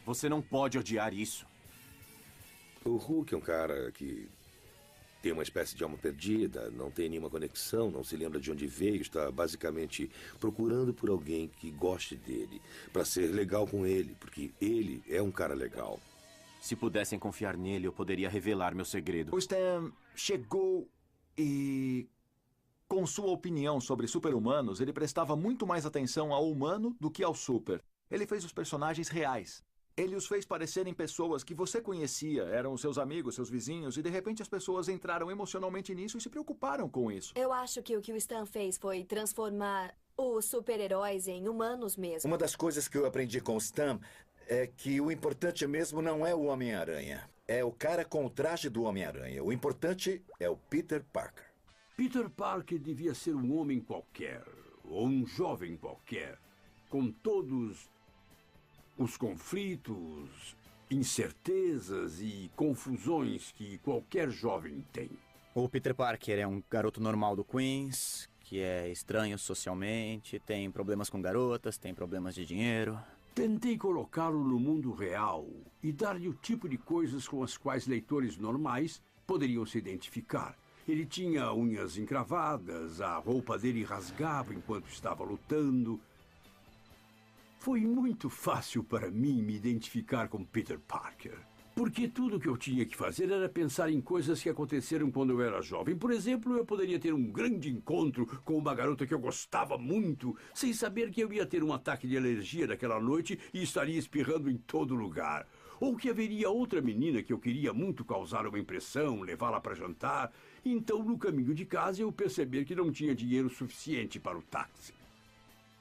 Você não pode odiar isso. O Hulk é um cara que tem uma espécie de alma perdida, não tem nenhuma conexão, não se lembra de onde veio, está basicamente procurando por alguém que goste dele, para ser legal com ele, porque ele é um cara legal. Se pudessem confiar nele, eu poderia revelar meu segredo. O Stan chegou e, com sua opinião sobre super-humanos, ele prestava muito mais atenção ao humano do que ao super. Ele fez os personagens reais. Ele os fez parecerem pessoas que você conhecia, eram seus amigos, seus vizinhos, e de repente as pessoas entraram emocionalmente nisso e se preocuparam com isso. Eu acho que o Stan fez foi transformar os super-heróis em humanos mesmo. Uma das coisas que eu aprendi com o Stan é que o importante mesmo não é o Homem-Aranha. É o cara com o traje do Homem-Aranha. O importante é o Peter Parker. Peter Parker devia ser um homem qualquer, ou um jovem qualquer, com todos os conflitos, incertezas e confusões que qualquer jovem tem. O Peter Parker é um garoto normal do Queens, que é estranho socialmente, tem problemas com garotas, tem problemas de dinheiro. Tentei colocá-lo no mundo real e dar-lhe o tipo de coisas com as quais leitores normais poderiam se identificar. Ele tinha unhas encravadas, a roupa dele rasgava enquanto estava lutando. Foi muito fácil para mim me identificar com Peter Parker. Porque tudo que eu tinha que fazer era pensar em coisas que aconteceram quando eu era jovem. Por exemplo, eu poderia ter um grande encontro com uma garota que eu gostava muito, sem saber que eu ia ter um ataque de alergia naquela noite e estaria espirrando em todo lugar. Ou que haveria outra menina que eu queria muito causar uma impressão, levá-la para jantar. Então, no caminho de casa, eu perceber que não tinha dinheiro suficiente para o táxi.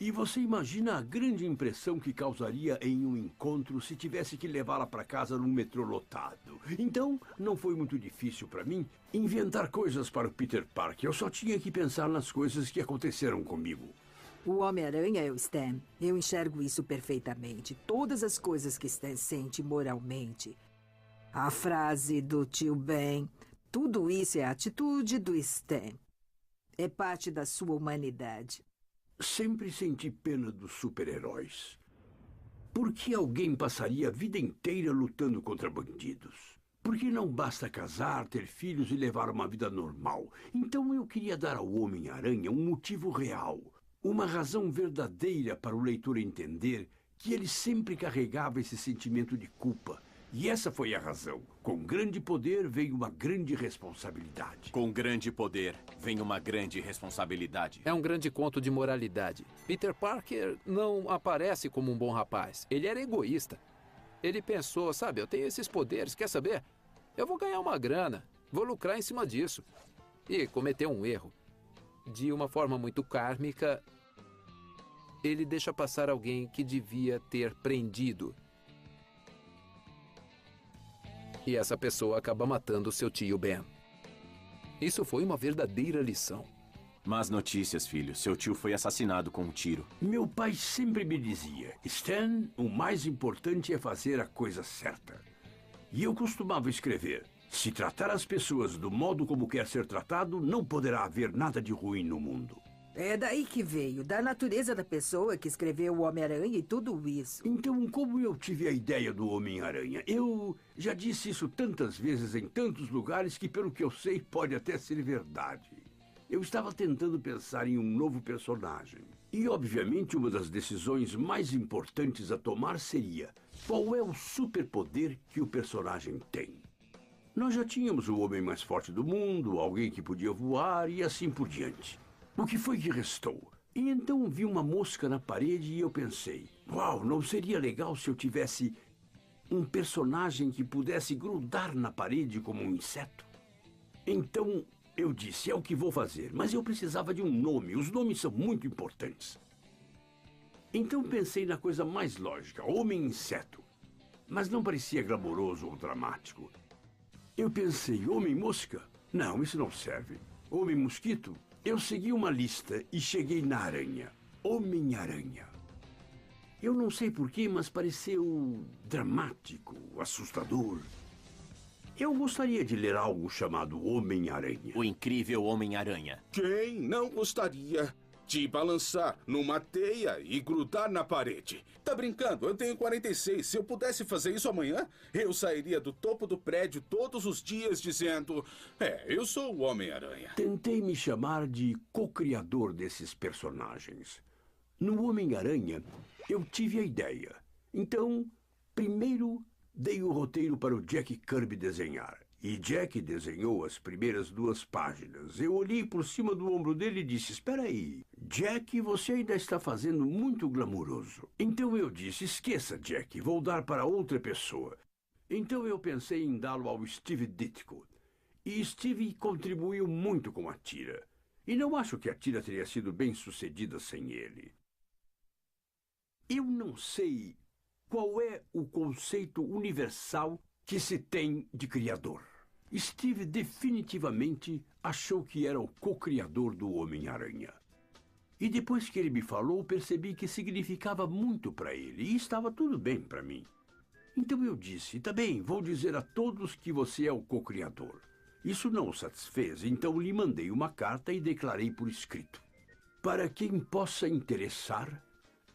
E você imagina a grande impressão que causaria em um encontro se tivesse que levá-la para casa num metrô lotado. Então, não foi muito difícil para mim inventar coisas para o Peter Parker. Eu só tinha que pensar nas coisas que aconteceram comigo. O Homem-Aranha é o Stan. Eu enxergo isso perfeitamente. Todas as coisas que Stan sente moralmente. A frase do tio Ben. Tudo isso é a atitude do Stan. É parte da sua humanidade. Sempre senti pena dos super-heróis. Por que alguém passaria a vida inteira lutando contra bandidos? Por que não basta casar, ter filhos e levar uma vida normal? Então eu queria dar ao Homem-Aranha um motivo real. Uma razão verdadeira para o leitor entender que ele sempre carregava esse sentimento de culpa. E essa foi a razão. Com grande poder vem uma grande responsabilidade. Com grande poder vem uma grande responsabilidade. É um grande conto de moralidade. Peter Parker não aparece como um bom rapaz. Ele era egoísta. Ele pensou, sabe, eu tenho esses poderes, quer saber? Eu vou ganhar uma grana, vou lucrar em cima disso. E cometeu um erro. De uma forma muito kármica, ele deixa passar alguém que devia ter prendido. E essa pessoa acaba matando seu tio Ben. Isso foi uma verdadeira lição. Más notícias, filho. Seu tio foi assassinado com um tiro. Meu pai sempre me dizia, Stan, o mais importante é fazer a coisa certa. E eu costumava escrever, se tratar as pessoas do modo como quer ser tratado, não poderá haver nada de ruim no mundo. É daí que veio, da natureza da pessoa que escreveu o Homem-Aranha e tudo isso. Então, como eu tive a ideia do Homem-Aranha? Eu já disse isso tantas vezes em tantos lugares que, pelo que eu sei, pode até ser verdade. Eu estava tentando pensar em um novo personagem. E, obviamente, uma das decisões mais importantes a tomar seria qual é o superpoder que o personagem tem. Nós já tínhamos o homem mais forte do mundo, alguém que podia voar e assim por diante. O que foi que restou? E então vi uma mosca na parede e eu pensei, uau, não seria legal se eu tivesse um personagem que pudesse grudar na parede como um inseto? Então eu disse, é o que vou fazer, mas eu precisava de um nome, os nomes são muito importantes. Então pensei na coisa mais lógica, Homem-Inseto, mas não parecia glamouroso ou dramático. Eu pensei, Homem-Mosca? Não, isso não serve. Homem-Mosquito? Eu segui uma lista e cheguei na aranha. Homem-Aranha. Eu não sei porquê, mas pareceu dramático, assustador. Eu gostaria de ler algo chamado Homem-Aranha. O incrível Homem-Aranha. Quem não gostaria de balançar numa teia e grudar na parede? Tá brincando? Eu tenho 46. Se eu pudesse fazer isso amanhã, eu sairia do topo do prédio todos os dias dizendo: eu sou o Homem-Aranha. Tentei me chamar de co-criador desses personagens. No Homem-Aranha, eu tive a ideia. Então, primeiro dei o roteiro para o Jack Kirby desenhar. E Jack desenhou as primeiras 2 páginas. Eu olhei por cima do ombro dele e disse, espera aí, Jack, você ainda está fazendo muito glamouroso. Então eu disse, esqueça, Jack, vou dar para outra pessoa. Então eu pensei em dá-lo ao Steve Ditko. E Steve contribuiu muito com a tira. E não acho que a tira teria sido bem sucedida sem ele. Eu não sei qual é o conceito universal que se tem de criador. Steve definitivamente achou que era o co-criador do Homem-Aranha. E depois que ele me falou, percebi que significava muito para ele e estava tudo bem para mim. Então eu disse, tá bem, vou dizer a todos que você é o co-criador. Isso não o satisfez, então lhe mandei uma carta e declarei por escrito. Para quem possa interessar,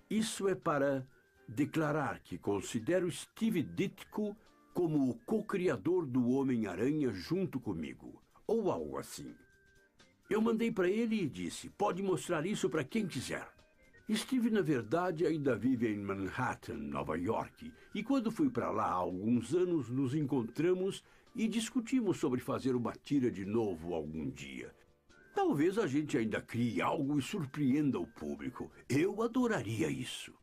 isso é para declarar que considero Steve Ditko como o co-criador do Homem-Aranha junto comigo, ou algo assim. Eu mandei para ele e disse, pode mostrar isso para quem quiser. Steve, na verdade, ainda vive em Manhattan, Nova York, e quando fui para lá há alguns anos, nos encontramos e discutimos sobre fazer uma tira de novo algum dia. Talvez a gente ainda crie algo e surpreenda o público. Eu adoraria isso.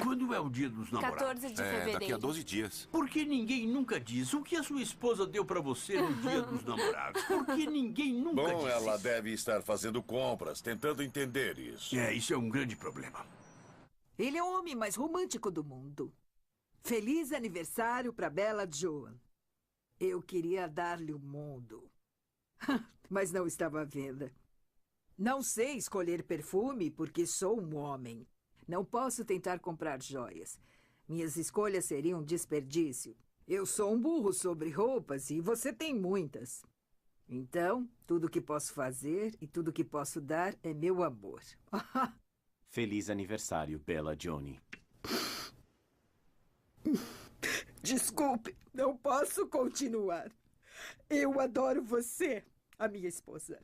Quando é o dia dos namorados? 14 de fevereiro. Daqui a 12 dias. Por que ninguém nunca diz o que a sua esposa deu pra você no dia dos namorados? Por que ninguém nunca Bom, diz ela isso? deve estar fazendo compras, tentando entender isso. Isso é um grande problema. Ele é o homem mais romântico do mundo. Feliz aniversário para Bella Joan. Eu queria dar-lhe o mundo. Mas não estava à venda. Não sei escolher perfume porque sou um homem. Não posso tentar comprar joias. Minhas escolhas seriam um desperdício. Eu sou um burro sobre roupas e você tem muitas. Então, tudo que posso fazer e tudo que posso dar é meu amor. Feliz aniversário, Bella Johnny. Desculpe, não posso continuar. Eu adoro você, a minha esposa.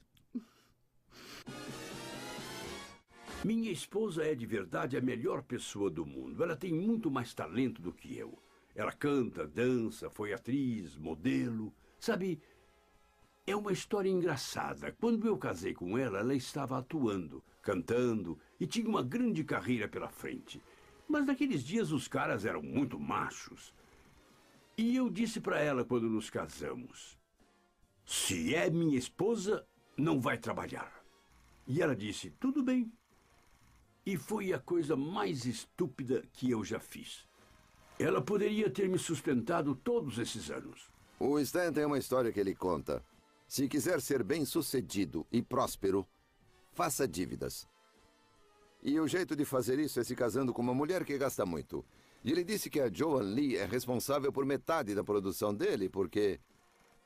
Minha esposa é de verdade a melhor pessoa do mundo. Ela tem muito mais talento do que eu. Ela canta, dança, foi atriz, modelo. Sabe, é uma história engraçada. Quando eu casei com ela, ela estava atuando, cantando e tinha uma grande carreira pela frente. Mas naqueles dias os caras eram muito machos. E eu disse para ela quando nos casamos, se é minha esposa, não vai trabalhar. E ela disse, tudo bem. E foi a coisa mais estúpida que eu já fiz. Ela poderia ter me sustentado todos esses anos. O Stan tem uma história que ele conta. Se quiser ser bem-sucedido e próspero, faça dívidas. E o jeito de fazer isso é se casando com uma mulher que gasta muito. E ele disse que a Joan Lee é responsável por metade da produção dele, porque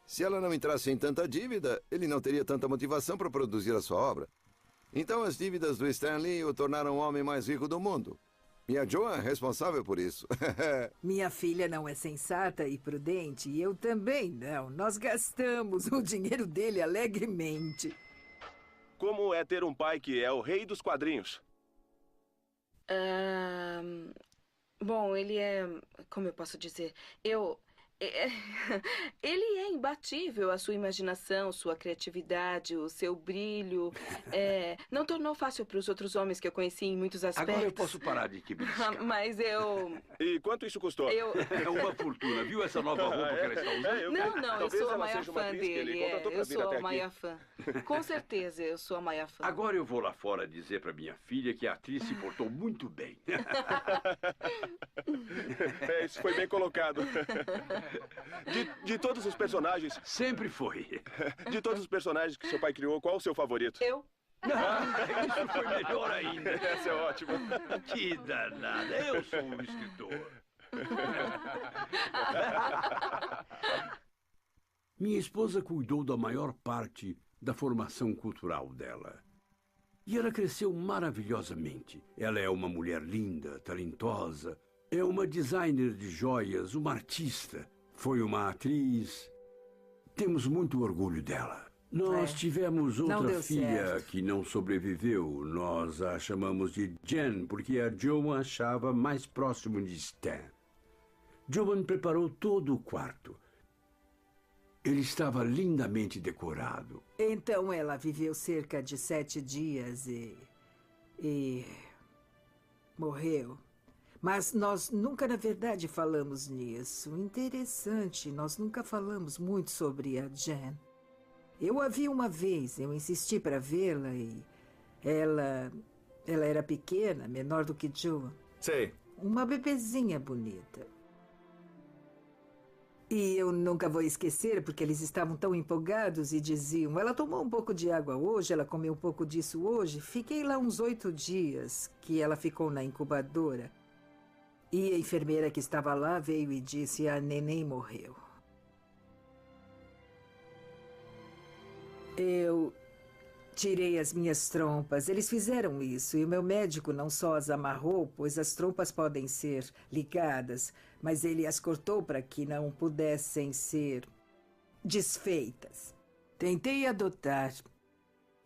se ela não entrasse em tanta dívida, ele não teria tanta motivação para produzir a sua obra. Então as dívidas do Stan Lee o tornaram o homem mais rico do mundo. E a Joan é responsável por isso. Minha filha não é sensata e prudente, e eu também não. Nós gastamos o dinheiro dele alegremente. Como é ter um pai que é o rei dos quadrinhos? Bom, ele é... Como eu posso dizer? Ele é imbatível. A sua imaginação, sua criatividade, o seu brilho. Não tornou fácil para os outros homens que eu conheci em muitos aspectos. Agora eu posso parar de te beliscar. Mas eu... E quanto isso custou? É uma fortuna. Viu essa nova roupa que ela está usando? Não, eu sou a maior fã dele. Eu sou a maior fã. Com certeza, eu sou a maior fã. Agora eu vou lá fora dizer para minha filha que a atriz se portou muito bem. Isso foi bem colocado. De todos os personagens... Sempre foi. De todos os personagens que seu pai criou, qual o seu favorito? Eu. Isso foi melhor ainda. Essa é ótima. Que danada. Eu sou um escritor. Minha esposa cuidou da maior parte da formação cultural dela. E ela cresceu maravilhosamente. Ela é uma mulher linda, talentosa. É uma designer de joias, uma artista. Foi uma atriz. Temos muito orgulho dela. Nós tivemos outra filha que não sobreviveu. Nós a chamamos de Jen, porque a Joan achava mais próximo de Stan. Joan preparou todo o quarto. Ele estava lindamente decorado. Então ela viveu cerca de 7 dias e morreu. Mas nós nunca, na verdade, falamos nisso. Interessante, nós nunca falamos muito sobre a Jen. Eu a vi uma vez, eu insisti para vê-la e ela era pequena, menor do que Joan. Sei. Uma bebezinha bonita. E eu nunca vou esquecer, porque eles estavam tão empolgados e diziam: ela tomou um pouco de água hoje, ela comeu um pouco disso hoje. Fiquei lá uns 8 dias que ela ficou na incubadora. E a enfermeira que estava lá veio e disse: a neném morreu. Eu tirei as minhas trompas. Eles fizeram isso e o meu médico não só as amarrou, pois as trompas podem ser ligadas, mas ele as cortou para que não pudessem ser desfeitas. Tentei adotar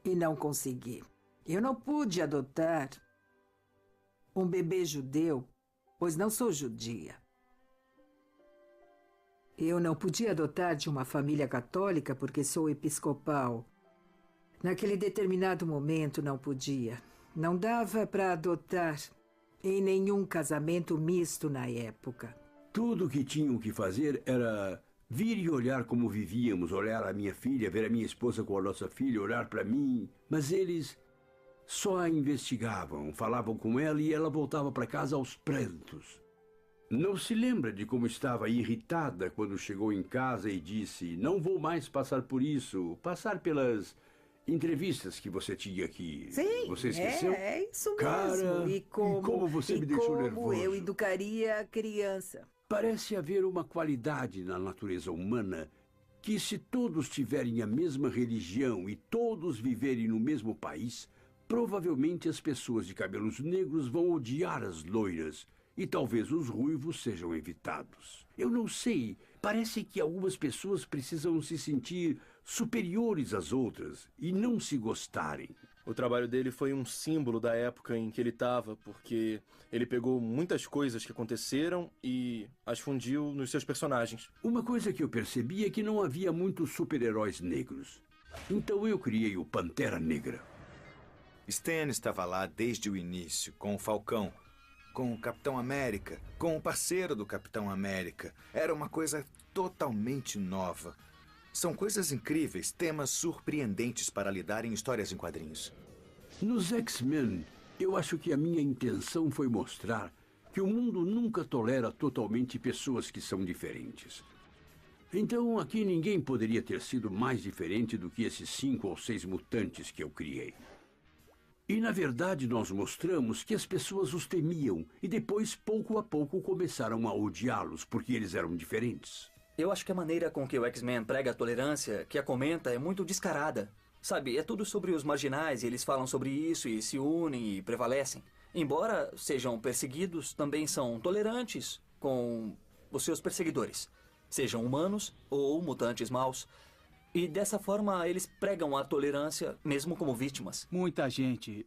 e não consegui. Eu não pude adotar um bebê judeu, pois não sou judia. Eu não podia adotar de uma família católica porque sou episcopal. Naquele determinado momento não podia. Não dava para adotar em nenhum casamento misto na época. Tudo o que tinham que fazer era vir e olhar como vivíamos, olhar a minha filha, ver a minha esposa com a nossa filha, olhar para mim. Mas eles só a investigavam, falavam com ela e ela voltava para casa aos prantos. Não se lembra de como estava irritada quando chegou em casa e disse: não vou mais passar por isso, passar pelas entrevistas que você tinha aqui. Sim, você esqueceu? É isso mesmo. Cara, e como você me deixou nervoso. Como eu educaria a criança. Parece haver uma qualidade na natureza humana que, se todos tiverem a mesma religião e todos viverem no mesmo país, provavelmente as pessoas de cabelos negros vão odiar as loiras e talvez os ruivos sejam evitados. Eu não sei, parece que algumas pessoas precisam se sentir superiores às outras e não se gostarem. O trabalho dele foi um símbolo da época em que ele estava, porque ele pegou muitas coisas que aconteceram e as fundiu nos seus personagens. Uma coisa que eu percebi é que não havia muitos super-heróis negros. Então eu criei o Pantera Negra. Stan estava lá desde o início, com o Falcão, com o Capitão América, com o parceiro do Capitão América. Era uma coisa totalmente nova. São coisas incríveis, temas surpreendentes para lidar em histórias em quadrinhos. Nos X-Men, eu acho que a minha intenção foi mostrar que o mundo nunca tolera totalmente pessoas que são diferentes. Então, aqui ninguém poderia ter sido mais diferente do que esses 5 ou 6 mutantes que eu criei. E, na verdade, nós mostramos que as pessoas os temiam e depois, pouco a pouco, começaram a odiá-los porque eles eram diferentes. Eu acho que a maneira com que o X-Men prega a tolerância, que a comenta, é muito descarada. Sabe, é tudo sobre os marginais e eles falam sobre isso e se unem e prevalecem. Embora sejam perseguidos, também são tolerantes com os seus perseguidores. Sejam humanos ou mutantes maus. E dessa forma eles pregam a tolerância mesmo como vítimas. Muita gente,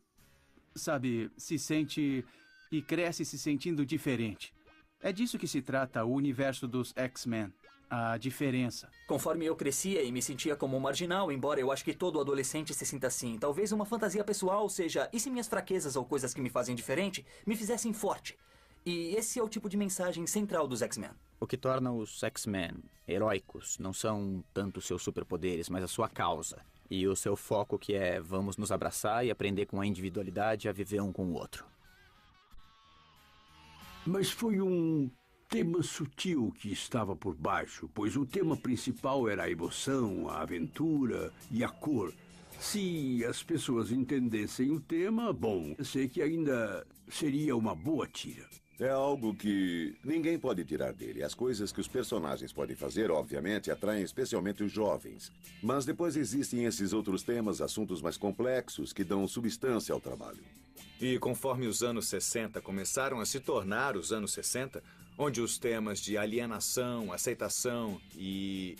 sabe, se sente e cresce se sentindo diferente. É disso que se trata o universo dos X-Men. A diferença. Conforme eu crescia e me sentia como um marginal, embora eu acho que todo adolescente se sinta assim, talvez uma fantasia pessoal seja, e se minhas fraquezas ou coisas que me fazem diferente me fizessem forte? E esse é o tipo de mensagem central dos X-Men. O que torna os X-Men heróicos não são tanto seus superpoderes, mas a sua causa. E o seu foco que é vamos nos abraçar e aprender com a individualidade a viver um com o outro. Mas foi um tema sutil que estava por baixo, pois o tema principal era a emoção, a aventura e a cor. Se as pessoas entendessem o tema, bom, eu sei que ainda seria uma boa tira. É algo que ninguém pode tirar dele. As coisas que os personagens podem fazer, obviamente, atraem especialmente os jovens. Mas depois existem esses outros temas, assuntos mais complexos, que dão substância ao trabalho. E conforme os anos 60 começaram a se tornar os anos 60, onde os temas de alienação, aceitação e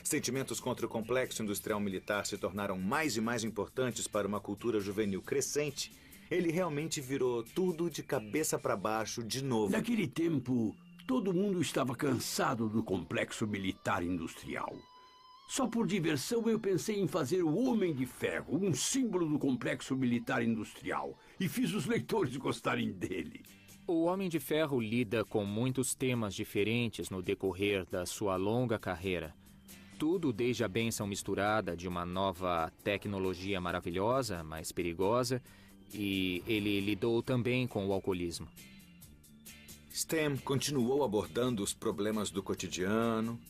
sentimentos contra o complexo industrial militar se tornaram mais e mais importantes para uma cultura juvenil crescente, ele realmente virou tudo de cabeça para baixo de novo. Naquele tempo, todo mundo estava cansado do complexo militar industrial. Só por diversão eu pensei em fazer o Homem de Ferro, um símbolo do complexo militar industrial, e fiz os leitores gostarem dele. O Homem de Ferro lida com muitos temas diferentes no decorrer da sua longa carreira. Tudo desde a bênção misturada de uma nova tecnologia maravilhosa, mas perigosa, e ele lidou também com o alcoolismo. Stan continuou abordando os problemas do cotidiano,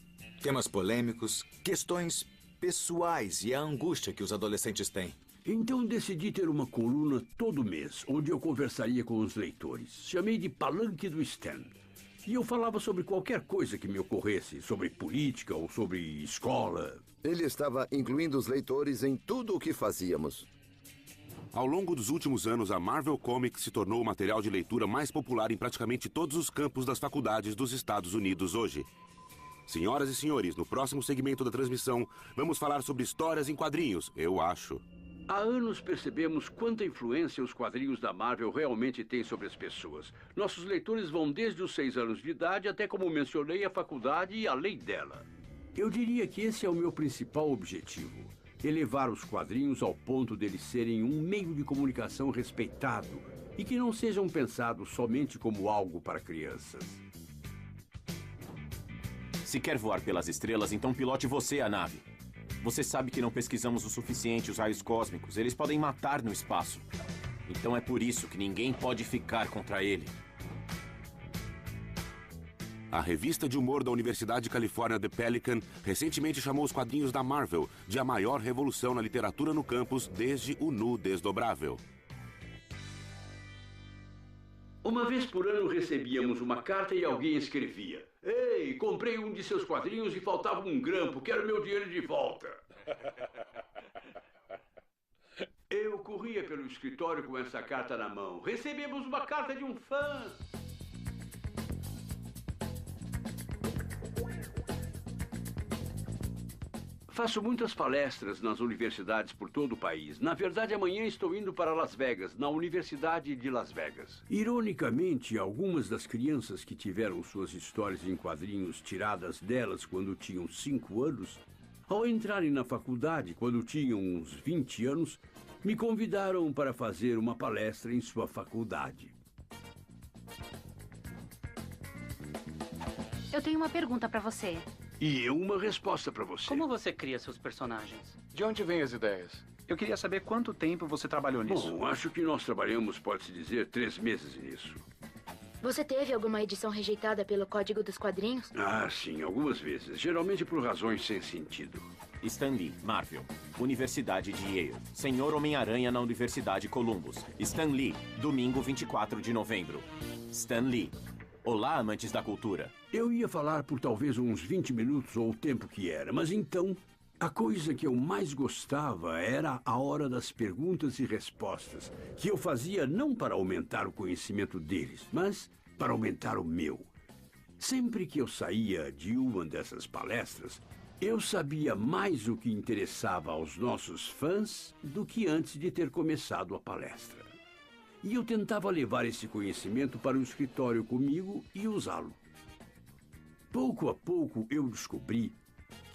temas polêmicos, questões pessoais e a angústia que os adolescentes têm. Então decidi ter uma coluna todo mês, onde eu conversaria com os leitores. Chamei de Palanque do Stan. E eu falava sobre qualquer coisa que me ocorresse, sobre política ou sobre escola. Ele estava incluindo os leitores em tudo o que fazíamos. Ao longo dos últimos anos, a Marvel Comics se tornou o material de leitura mais popular em praticamente todos os campos das faculdades dos Estados Unidos hoje. Senhoras e senhores, no próximo segmento da transmissão, vamos falar sobre histórias em quadrinhos, eu acho. Há anos percebemos quanta influência os quadrinhos da Marvel realmente têm sobre as pessoas. Nossos leitores vão desde os 6 anos de idade até, como mencionei, a faculdade e além dela. Eu diria que esse é o meu principal objetivo. Elevar os quadrinhos ao ponto deles serem um meio de comunicação respeitado e que não sejam pensados somente como algo para crianças. Se quer voar pelas estrelas, então pilote você a nave. Você sabe que não pesquisamos o suficiente os raios cósmicos. Eles podem matar no espaço. Então é por isso que ninguém pode ficar contra ele. A revista de humor da Universidade de Califórnia, The Pelican, recentemente chamou os quadrinhos da Marvel de a maior revolução na literatura no campus desde o Nu Desdobrável. Uma vez por ano recebíamos uma carta e alguém escrevia: "Ei, comprei um de seus quadrinhos e faltava um grampo, quero meu dinheiro de volta." Eu corria pelo escritório com essa carta na mão. "Recebemos uma carta de um fã." Faço muitas palestras nas universidades por todo o país. Na verdade, amanhã estou indo para Las Vegas, na Universidade de Las Vegas. Ironicamente, algumas das crianças que tiveram suas histórias em quadrinhos tiradas delas quando tinham 5 anos, ao entrarem na faculdade, quando tinham uns 20 anos, me convidaram para fazer uma palestra em sua faculdade. Eu tenho uma pergunta para você. E eu uma resposta para você. Como você cria seus personagens? De onde vêm as ideias? Eu queria saber quanto tempo você trabalhou nisso. Bom, acho que nós trabalhamos, pode-se dizer, 3 meses nisso. Você teve alguma edição rejeitada pelo Código dos Quadrinhos? Ah, sim, algumas vezes. Geralmente por razões sem sentido. Stan Lee, Marvel. Universidade de Yale. Senhor Homem-Aranha na Universidade Columbus. Stan Lee, domingo 24 de novembro. Stan Lee. Olá, amantes da cultura. Eu ia falar por talvez uns 20 minutos ou o tempo que era, mas então, a coisa que eu mais gostava era a hora das perguntas e respostas, que eu fazia não para aumentar o conhecimento deles, mas para aumentar o meu. Sempre que eu saía de uma dessas palestras, eu sabia mais o que interessava aos nossos fãs do que antes de ter começado a palestra. E eu tentava levar esse conhecimento para o escritório comigo e usá-lo. Pouco a pouco eu descobri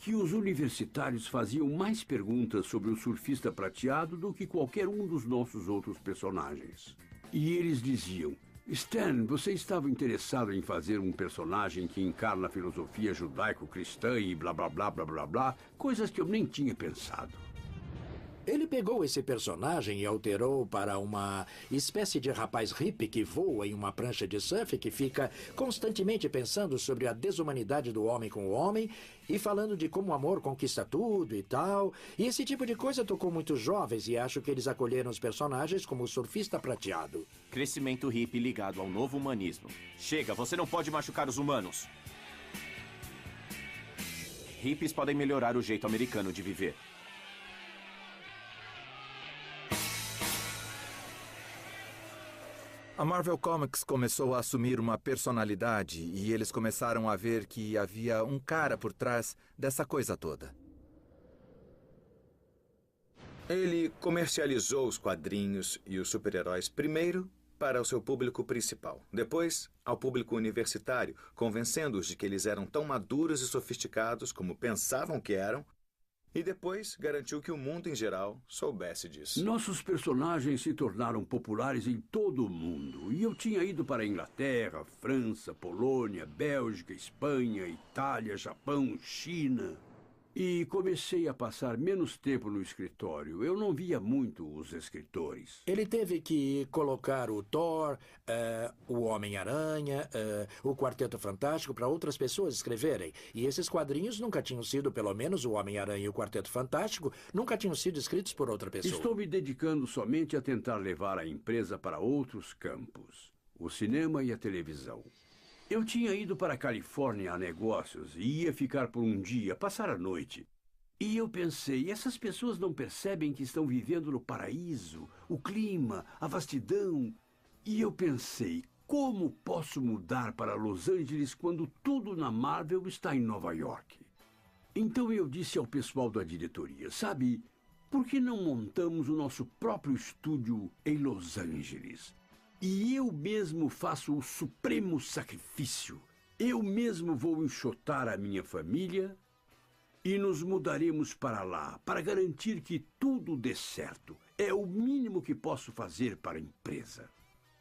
que os universitários faziam mais perguntas sobre o surfista prateado do que qualquer um dos nossos outros personagens. E eles diziam: Stan, você estava interessado em fazer um personagem que encarna a filosofia judaico-cristã e blá blá blá blá blá blá, coisas que eu nem tinha pensado. Ele pegou esse personagem e alterou para uma espécie de rapaz hippie que voa em uma prancha de surf, que fica constantemente pensando sobre a desumanidade do homem com o homem e falando de como o amor conquista tudo e tal. E esse tipo de coisa tocou muitos jovens e acho que eles acolheram os personagens como o surfista prateado. Crescimento hippie ligado ao novo humanismo. Chega, você não pode machucar os humanos. Hippies podem melhorar o jeito americano de viver. A Marvel Comics começou a assumir uma personalidade e eles começaram a ver que havia um cara por trás dessa coisa toda. Ele comercializou os quadrinhos e os super-heróis primeiro para o seu público principal, depois ao público universitário, convencendo-os de que eles eram tão maduros e sofisticados como pensavam que eram, e depois garantiu que o mundo em geral soubesse disso. Nossos personagens se tornaram populares em todo o mundo. E eu tinha ido para a Inglaterra, França, Polônia, Bélgica, Espanha, Itália, Japão, China. E comecei a passar menos tempo no escritório. Eu não via muito os escritores. Ele teve que colocar o Thor, o Homem-Aranha, o Quarteto Fantástico para outras pessoas escreverem. E esses quadrinhos nunca tinham sido, pelo menos o Homem-Aranha e o Quarteto Fantástico, nunca tinham sido escritos por outra pessoa. Estou me dedicando somente a tentar levar a empresa para outros campos. O cinema e a televisão. Eu tinha ido para a Califórnia a negócios e ia ficar por um dia, passar a noite. E eu pensei, essas pessoas não percebem que estão vivendo no paraíso, o clima, a vastidão. E eu pensei, como posso mudar para Los Angeles quando tudo na Marvel está em Nova York? Então eu disse ao pessoal da diretoria, sabe, por que não montamos o nosso próprio estúdio em Los Angeles? E eu mesmo faço o supremo sacrifício. Eu mesmo vou enxotar a minha família e nos mudaremos para lá, para garantir que tudo dê certo. É o mínimo que posso fazer para a empresa.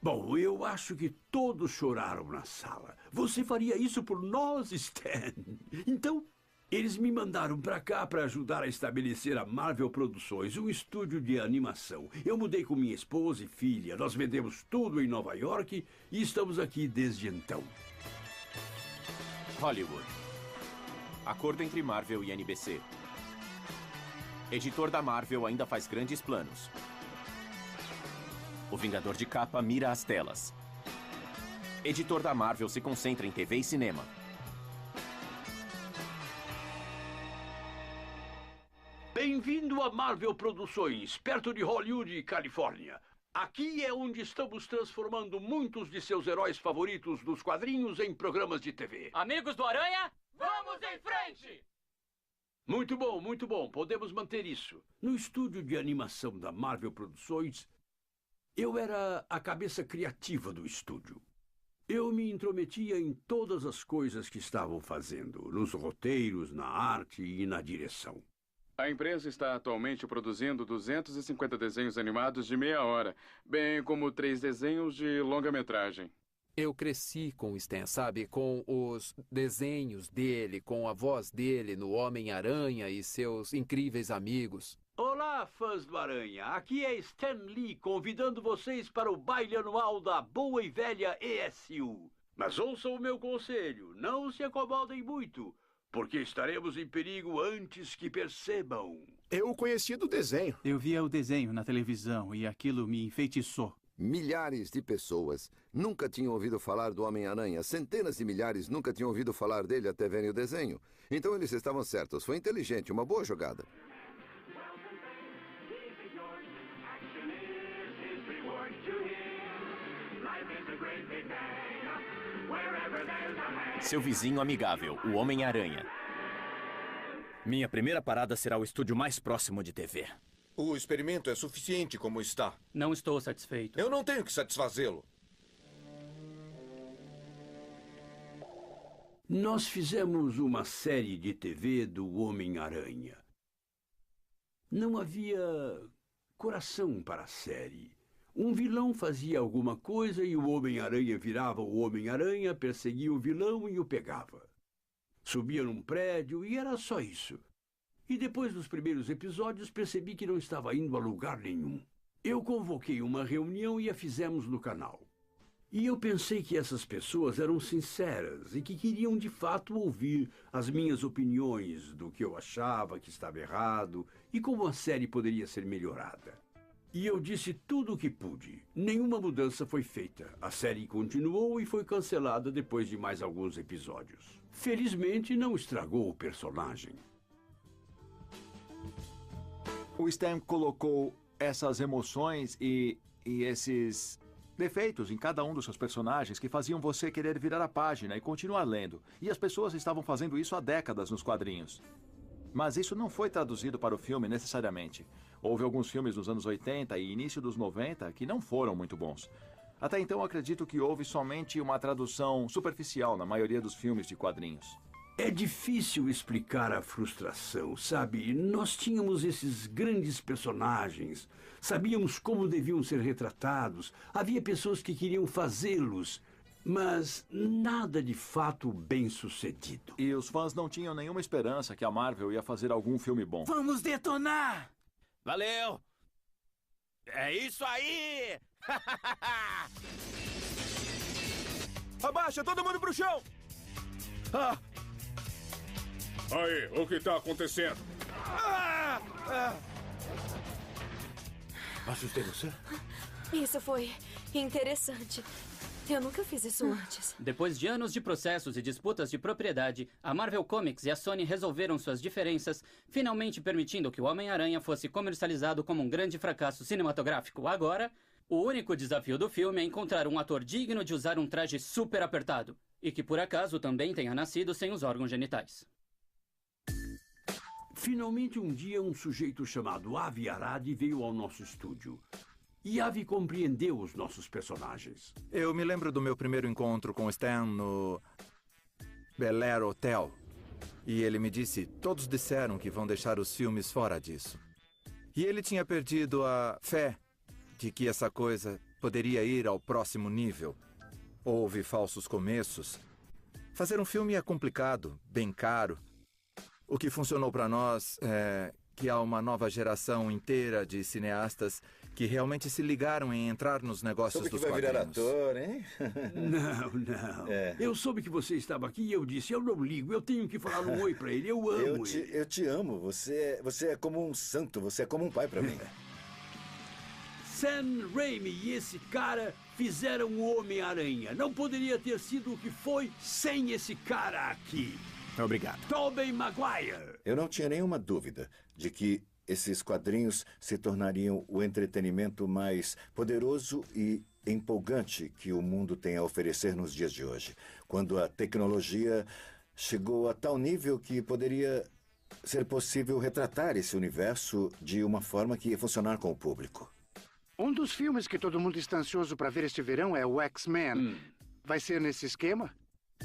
Bom, eu acho que todos choraram na sala. Você faria isso por nós, Stan? Então, eles me mandaram para cá para ajudar a estabelecer a Marvel Produções, um estúdio de animação. Eu mudei com minha esposa e filha. Nós vendemos tudo em Nova York e estamos aqui desde então. Hollywood. Acordo entre Marvel e NBC. Editor da Marvel ainda faz grandes planos. O Vingador de Capa mira as telas. Editor da Marvel se concentra em TV e cinema. Bem-vindo a Marvel Produções, perto de Hollywood, Califórnia. Aqui é onde estamos transformando muitos de seus heróis favoritos dos quadrinhos em programas de TV. Amigos do Aranha, vamos em frente! Muito bom, podemos manter isso. No estúdio de animação da Marvel Produções, eu era a cabeça criativa do estúdio. Eu me intrometia em todas as coisas que estavam fazendo, nos roteiros, na arte e na direção. A empresa está atualmente produzindo 250 desenhos animados de meia hora, bem como 3 desenhos de longa-metragem. Eu cresci com o Stan, sabe? Com os desenhos dele, com a voz dele no Homem-Aranha e seus incríveis amigos. Olá, fãs do Aranha. Aqui é Stan Lee convidando vocês para o baile anual da boa e velha ESU. Mas ouçam o meu conselho, não se acomodem muito, porque estaremos em perigo antes que percebam. Eu conheci do desenho. Eu via o desenho na televisão e aquilo me enfeitiçou. Milhares de pessoas nunca tinham ouvido falar do Homem-Aranha. Centenas de milhares nunca tinham ouvido falar dele até verem o desenho. Então eles estavam certos. Foi inteligente, uma boa jogada. Seu vizinho amigável, o Homem-Aranha. Minha primeira parada será o estúdio mais próximo de TV. O experimento é suficiente como está. Não estou satisfeito. Eu não tenho que satisfazê-lo. Nós fizemos uma série de TV do Homem-Aranha. Não havia coração para a série. Um vilão fazia alguma coisa e o Homem-Aranha virava o Homem-Aranha, perseguia o vilão e o pegava. Subia num prédio e era só isso. E depois dos primeiros episódios percebi que não estava indo a lugar nenhum. Eu convoquei uma reunião e a fizemos no canal. E eu pensei que essas pessoas eram sinceras e que queriam de fato ouvir as minhas opiniões do que eu achava que estava errado e como a série poderia ser melhorada. E eu disse tudo o que pude. Nenhuma mudança foi feita. A série continuou e foi cancelada depois de mais alguns episódios. Felizmente, não estragou o personagem. O Stan colocou essas emoções e esses defeitos em cada um dos seus personagens que faziam você querer virar a página e continuar lendo. E as pessoas estavam fazendo isso há décadas nos quadrinhos. Mas isso não foi traduzido para o filme necessariamente. Houve alguns filmes nos anos 80 e início dos 90 que não foram muito bons. Até então, acredito que houve somente uma tradução superficial na maioria dos filmes de quadrinhos. É difícil explicar a frustração, sabe? Nós tínhamos esses grandes personagens, sabíamos como deviam ser retratados, havia pessoas que queriam fazê-los, mas nada de fato bem-sucedido. E os fãs não tinham nenhuma esperança que a Marvel ia fazer algum filme bom. Vamos detonar! Valeu! É isso aí! Abaixa, todo mundo pro chão! Ah! Aí, o que está acontecendo? Assustei você? Isso foi interessante. Eu nunca fiz isso antes. Depois de anos de processos e disputas de propriedade, a Marvel Comics e a Sony resolveram suas diferenças, finalmente permitindo que o Homem-Aranha fosse comercializado como um grande fracasso cinematográfico. Agora, o único desafio do filme é encontrar um ator digno de usar um traje super apertado e que, por acaso, também tenha nascido sem os órgãos genitais. Finalmente, um dia, um sujeito chamado Avi Arad veio ao nosso estúdio. E Avi compreendeu os nossos personagens. Eu me lembro do meu primeiro encontro com Stan no Bel Air Hotel. E ele me disse, todos disseram que vão deixar os filmes fora disso. E ele tinha perdido a fé de que essa coisa poderia ir ao próximo nível. Houve falsos começos. Fazer um filme é complicado, bem caro. O que funcionou para nós é que há uma nova geração inteira de cineastas que realmente se ligaram em entrar nos negócios dos quadrinhos. Vai virar ator, hein? Não. Eu soube que você estava aqui e eu disse, eu não ligo, eu tenho que falar um oi para ele, eu amo ele. Eu te amo, você é como um santo, você é como um pai para mim. Sam Raimi e esse cara fizeram o Homem-Aranha. Não poderia ter sido o que foi sem esse cara aqui. Obrigado. Tobey Maguire. Eu não tinha nenhuma dúvida de que esses quadrinhos se tornariam o entretenimento mais poderoso e empolgante que o mundo tem a oferecer nos dias de hoje. Quando a tecnologia chegou a tal nível que poderia ser possível retratar esse universo de uma forma que ia funcionar com o público. Um dos filmes que todo mundo está ansioso para ver este verão é o X-Men. Vai ser nesse esquema?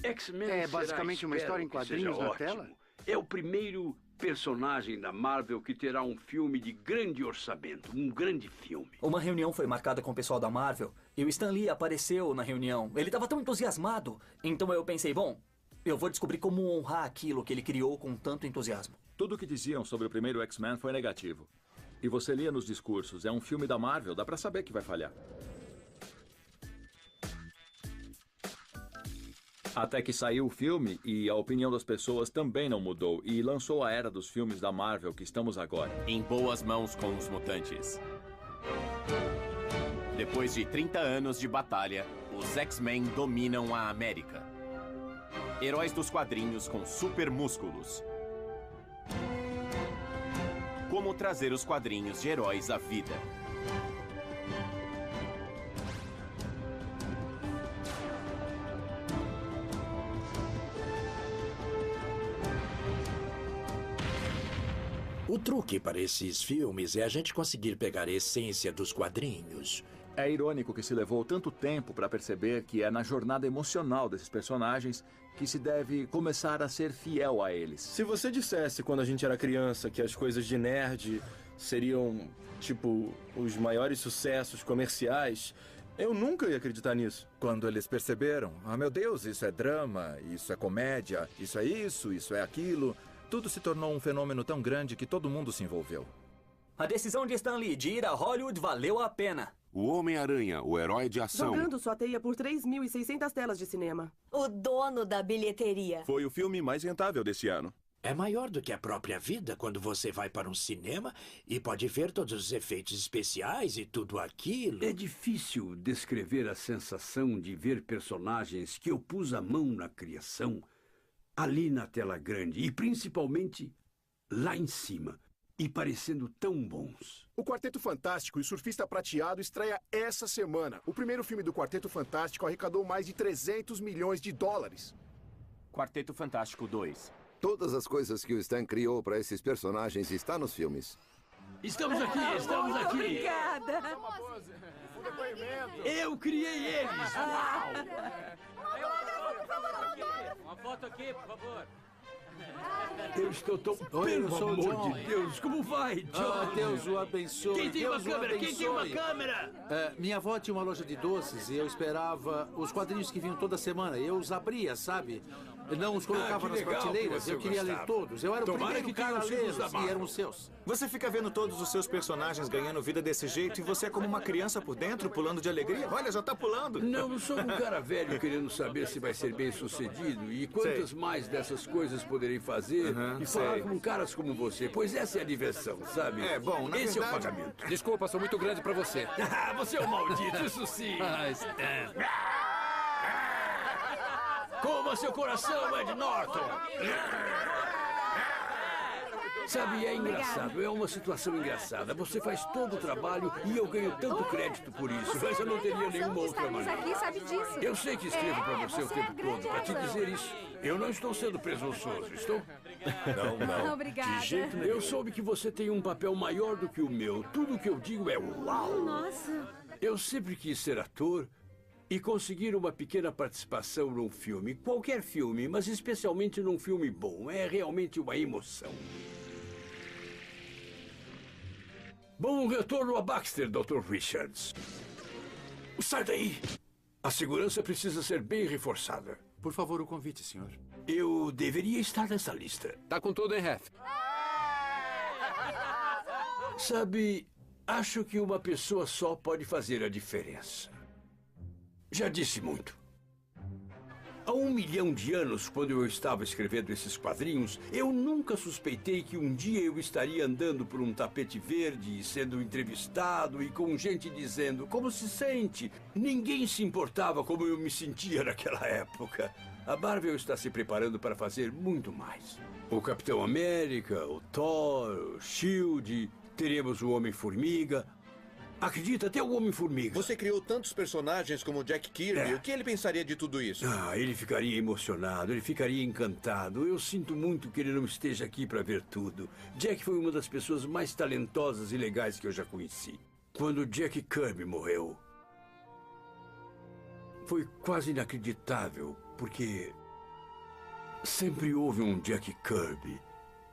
X-Men é basicamente uma história em quadrinhos na tela? É o primeiro personagem da Marvel que terá um filme de grande orçamento, um grande filme. Uma reunião foi marcada com o pessoal da Marvel e o Stan Lee apareceu na reunião. Ele estava tão entusiasmado. Então eu pensei, bom, eu vou descobrir como honrar aquilo que ele criou com tanto entusiasmo. Tudo o que diziam sobre o primeiro X-Men foi negativo. E você lia nos discursos, é um filme da Marvel, dá pra saber que vai falhar. Até que saiu o filme e a opinião das pessoas também não mudou e lançou a era dos filmes da Marvel que estamos agora. Em boas mãos com os mutantes. Depois de 30 anos de batalha, os X-Men dominam a América. Heróis dos quadrinhos com super músculos. Como trazer os quadrinhos de heróis à vida. O truque para esses filmes é a gente conseguir pegar a essência dos quadrinhos. É irônico que se levou tanto tempo para perceber que é na jornada emocional desses personagens que se deve começar a ser fiel a eles. Se você dissesse quando a gente era criança que as coisas de nerd seriam, tipo, os maiores sucessos comerciais, eu nunca ia acreditar nisso. Quando eles perceberam, meu Deus, isso é drama, isso é comédia, isso é aquilo, tudo se tornou um fenômeno tão grande que todo mundo se envolveu. A decisão de Stan Lee de ir a Hollywood valeu a pena. O Homem-Aranha, o herói de ação. Jogando sua teia por 3.600 telas de cinema. O dono da bilheteria. Foi o filme mais rentável desse ano. É maior do que a própria vida quando você vai para um cinema e pode ver todos os efeitos especiais e tudo aquilo. É difícil descrever a sensação de ver personagens que eu pus a mão na criação ali na tela grande e principalmente lá em cima. E parecendo tão bons. O Quarteto Fantástico e o Surfista Prateado estreia essa semana. O primeiro filme do Quarteto Fantástico arrecadou mais de 300 milhões de dólares. Quarteto Fantástico 2. Todas as coisas que o Stan criou para esses personagens estão nos filmes. Estamos aqui, estamos aqui. Obrigada. Eu criei eles. Uau! Uma foto aqui, por favor. Eu estou tão... Pelo amor de Deus, como vai, John? Deus o abençoe. Quem tem uma Deus o câmera? Quem tem uma abençoe. câmera? Minha avó tinha uma loja de doces e eu esperava os quadrinhos que vinham toda semana. Eu os abria, sabe? Não os colocava nas legal prateleiras. que você Eu queria ler gostava. todos. Eu era o Tomara primeiro que cara a tenham ler sido os da e Marvel. eram os seus. Você fica vendo todos os seus personagens ganhando vida desse jeito e você é como uma criança por dentro, pulando de alegria. Olha, já tá pulando. Não, eu sou um cara velho querendo saber se vai ser bem sucedido e quantas mais dessas coisas poderei fazer e falar sei. com caras como você, pois essa é a diversão, sabe? É, bom, na esse verdade- é o pagamento. Desculpa, sou muito grande pra você. Você é um maldito, isso sim. Stan. Coma seu coração, Ed Norton! Sabe, é engraçado, é uma situação engraçada. Você faz todo o trabalho e eu ganho tanto crédito por isso, mas eu não teria nenhuma outra maneira. aqui sabe disso. Eu sei que escrevo pra você o tempo todo, pra te dizer isso. Eu não estou sendo presunçoso, estou? Não. Obrigada. De jeito nenhum. Eu soube que você tem um papel maior do que o meu. Tudo que eu digo é uau. Nossa. Eu sempre quis ser ator e conseguir uma pequena participação num filme. Qualquer filme, mas especialmente num filme bom. É realmente uma emoção. Bom retorno a Baxter, Dr. Richards. Sai daí! A segurança precisa ser bem reforçada. Por favor, o convite, senhor. Eu deveria estar nessa lista. Tá com tudo, hein, Ref? Sabe, acho que uma pessoa só pode fazer a diferença. Já disse muito. Há 1 milhão de anos, quando eu estava escrevendo esses quadrinhos, eu nunca suspeitei que um dia eu estaria andando por um tapete verde, sendo entrevistado e com gente dizendo como se sente. Ninguém se importava como eu me sentia naquela época. A Marvel está se preparando para fazer muito mais. O Capitão América, o Thor, o Shield, teremos o Homem-Formiga. Acredita, até o Homem-Formiga. Você criou tantos personagens como Jack Kirby. O que ele pensaria de tudo isso? Ele ficaria emocionado, ele ficaria encantado. Eu sinto muito que ele não esteja aqui para ver tudo. Jack foi uma das pessoas mais talentosas e legais que eu já conheci. Quando Jack Kirby morreu, foi quase inacreditável, porque sempre houve um Jack Kirby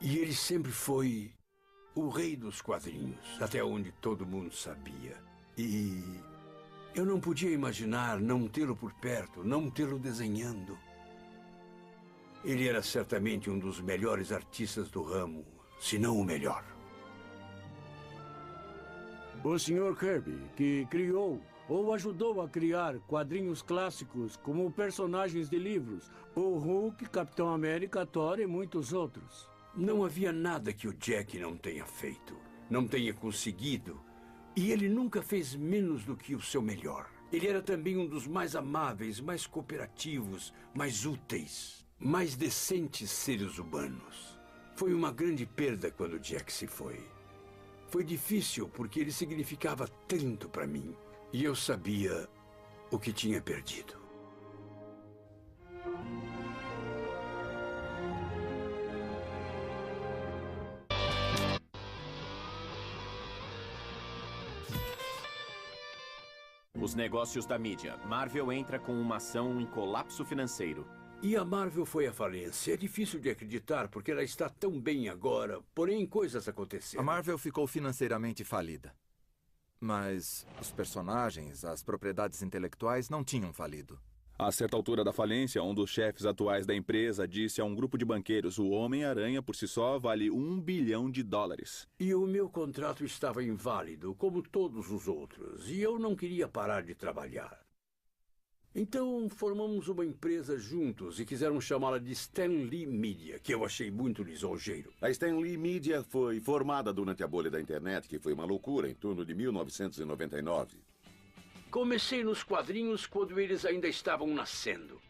e ele sempre foi o rei dos quadrinhos, até onde todo mundo sabia. E eu não podia imaginar não tê-lo por perto, não tê-lo desenhando. Ele era certamente um dos melhores artistas do ramo, se não o melhor. O Sr. Kirby, que criou ou ajudou a criar quadrinhos clássicos como personagens de livros, o Hulk, Capitão América, Thor e muitos outros. Não havia nada que o Jack não tenha feito, não tenha conseguido. E ele nunca fez menos do que o seu melhor. Ele era também um dos mais amáveis, mais cooperativos, mais úteis, mais decentes seres humanos. Foi uma grande perda quando Jack se foi. Foi difícil porque ele significava tanto para mim. E eu sabia o que tinha perdido. Os negócios da mídia. Marvel entra com uma ação em colapso financeiro. E a Marvel foi à falência. É difícil de acreditar porque ela está tão bem agora. Porém, coisas aconteceram. A Marvel ficou financeiramente falida. Mas os personagens, as propriedades intelectuais não tinham falido. A certa altura da falência, um dos chefes atuais da empresa disse a um grupo de banqueiros: o Homem-Aranha por si só vale $1 bilhão. E o meu contrato estava inválido, como todos os outros. E eu não queria parar de trabalhar. Então, formamos uma empresa juntos e quiseram chamá-la de Stan Lee Media, que eu achei muito lisonjeiro. A Stan Lee Media foi formada durante a bolha da internet, que foi uma loucura, em torno de 1999. Comecei nos quadrinhos quando eles ainda estavam nascendo.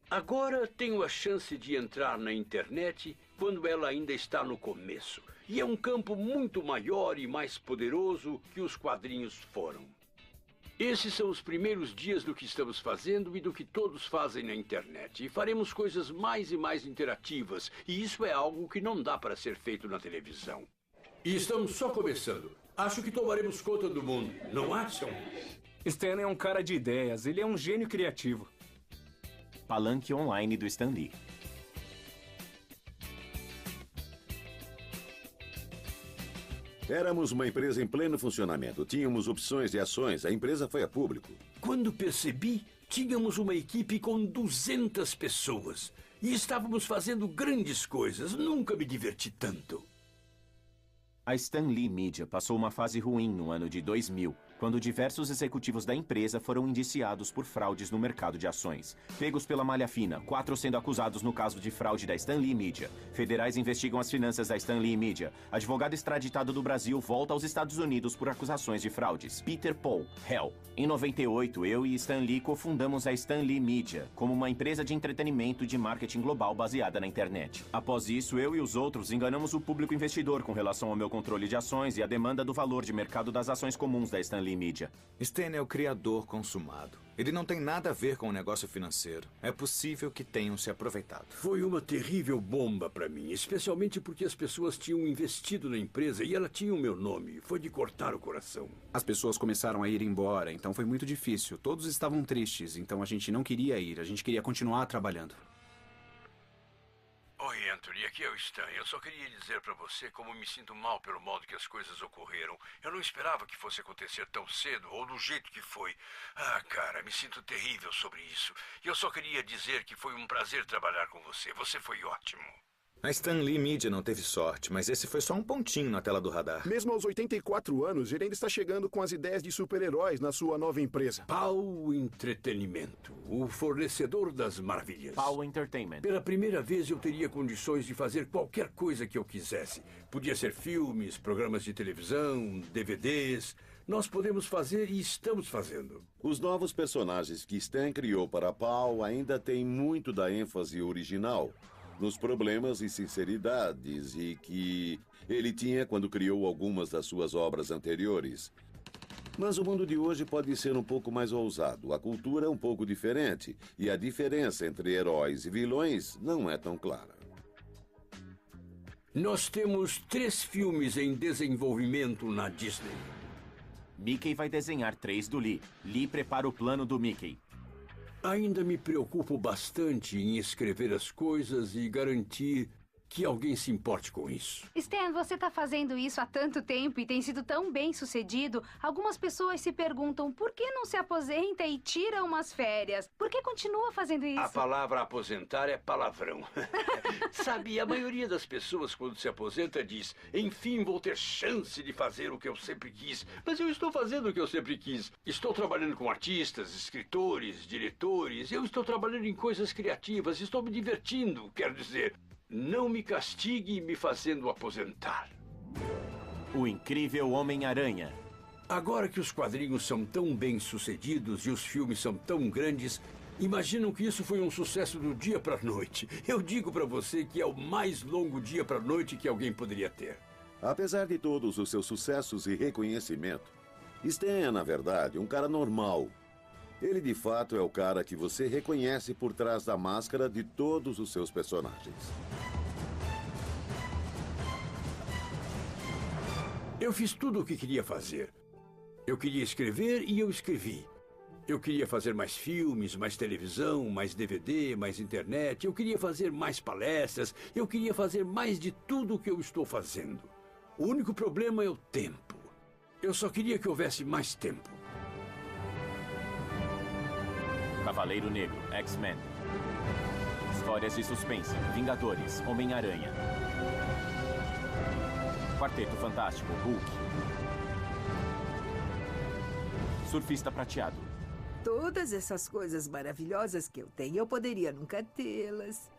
Agora tenho a chance de entrar na internet quando ela ainda está no começo. E é um campo muito maior e mais poderoso que os quadrinhos foram. Esses são os primeiros dias do que estamos fazendo e do que todos fazem na internet. E faremos coisas mais e mais interativas. E isso é algo que não dá para ser feito na televisão. E estamos só começando. Acho que tomaremos conta do mundo, não acham? Stan é um cara de ideias. Ele é um gênio criativo. Palanque online do Stan Lee. Éramos uma empresa em pleno funcionamento. Tínhamos opções de ações. A empresa foi a público. Quando percebi, tínhamos uma equipe com 200 pessoas. E estávamos fazendo grandes coisas. Nunca me diverti tanto. A Stan Lee Media passou uma fase ruim no ano de 2000, quando diversos executivos da empresa foram indiciados por fraudes no mercado de ações. Pegos pela malha fina, 4 sendo acusados no caso de fraude da Stan Lee Media. Federais investigam as finanças da Stan Lee Media. Advogado extraditado do Brasil volta aos Estados Unidos por acusações de fraudes. Peter Paul, réu. Em 98, eu e Stan Lee cofundamos a Stan Lee Media, como uma empresa de entretenimento e de marketing global baseada na internet. Após isso, eu e os outros enganamos o público investidor com relação ao meu controle de ações e a demanda do valor de mercado das ações comuns da Stan Lee Media. Stan é o criador consumado. Ele não tem nada a ver com o negócio financeiro. É possível que tenham se aproveitado. Foi uma terrível bomba para mim, especialmente porque as pessoas tinham investido na empresa e ela tinha o meu nome. Foi de cortar o coração. As pessoas começaram a ir embora, então foi muito difícil. Todos estavam tristes, então a gente não queria ir. A gente queria continuar trabalhando. Oi, Anthony, aqui é o Stan. Eu só queria dizer pra você como me sinto mal pelo modo que as coisas ocorreram. Eu não esperava que fosse acontecer tão cedo ou do jeito que foi. Ah, cara, me sinto terrível sobre isso. E eu só queria dizer que foi um prazer trabalhar com você. Você foi ótimo. A Stan Lee Media não teve sorte, mas esse foi só um pontinho na tela do radar. Mesmo aos 84 anos, ele ainda está chegando com as ideias de super-heróis na sua nova empresa. Pau Entretenimento, o fornecedor das maravilhas. Pau Entertainment. Pela primeira vez eu teria condições de fazer qualquer coisa que eu quisesse. Podia ser filmes, programas de televisão, DVDs. Nós podemos fazer e estamos fazendo. Os novos personagens que Stan criou para a Pau ainda têm muito da ênfase original nos problemas e sinceridades e que ele tinha quando criou algumas das suas obras anteriores. Mas o mundo de hoje pode ser um pouco mais ousado, a cultura é um pouco diferente e a diferença entre heróis e vilões não é tão clara. Nós temos 3 filmes em desenvolvimento na Disney. Mickey vai desenhar 3 do Lee. Lee prepara o plano do Mickey. Ainda me preocupo bastante em escrever as coisas e garantir que alguém se importe com isso. Stan, você está fazendo isso há tanto tempo e tem sido tão bem sucedido. Algumas pessoas se perguntam por que não se aposenta e tira umas férias? Por que continua fazendo isso? A palavra aposentar é palavrão. Sabe, a maioria das pessoas quando se aposenta diz: enfim, vou ter chance de fazer o que eu sempre quis. Mas eu estou fazendo o que eu sempre quis. Estou trabalhando com artistas, escritores, diretores. Eu estou trabalhando em coisas criativas. Estou me divertindo, quero dizer. Não me castigue me fazendo aposentar. O Incrível Homem-Aranha. Agora que os quadrinhos são tão bem sucedidos e os filmes são tão grandes, imaginam que isso foi um sucesso do dia para a noite. Eu digo para você que é o mais longo dia para a noite que alguém poderia ter. Apesar de todos os seus sucessos e reconhecimento, Stan é, na verdade, um cara normal. Ele, de fato, é o cara que você reconhece por trás da máscara de todos os seus personagens. Eu fiz tudo o que queria fazer. Eu queria escrever e eu escrevi. Eu queria fazer mais filmes, mais televisão, mais DVD, mais internet. Eu queria fazer mais palestras. Eu queria fazer mais de tudo o que eu estou fazendo. O único problema é o tempo. Eu só queria que houvesse mais tempo. Cavaleiro Negro, X-Men. Histórias de suspense, Vingadores, Homem-Aranha. Quarteto Fantástico, Hulk. Surfista Prateado. Todas essas coisas maravilhosas que eu tenho, eu poderia nunca tê-las.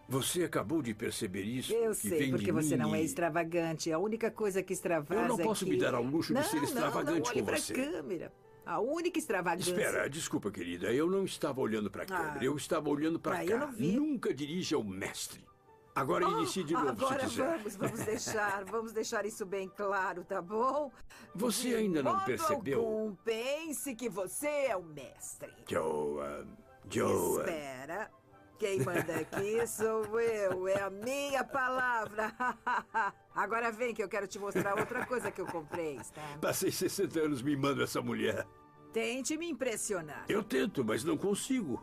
Você acabou de perceber isso? Eu que sei, vem porque de você mim não é e- extravagante. A única coisa que extravasa Eu não posso me dar ao luxo de ser extravagante não, olhe com pra você. câmera. A única extravagância... Espera, desculpa, querida. Eu não estava olhando para a câmera. Eu estava olhando para cá. eu não vi. Nunca dirija o mestre. Agora inicie de novo, Agora se quiser. vamos deixar isso bem claro, tá bom? Você De ainda não modo percebeu? algum, pense que você é o mestre. Joan. Espera. Quem manda aqui sou eu. É a minha palavra. Agora vem que eu quero te mostrar outra coisa que eu comprei, tá? Passei 60 anos mimando essa mulher. Tente me impressionar. Eu tento, mas não consigo.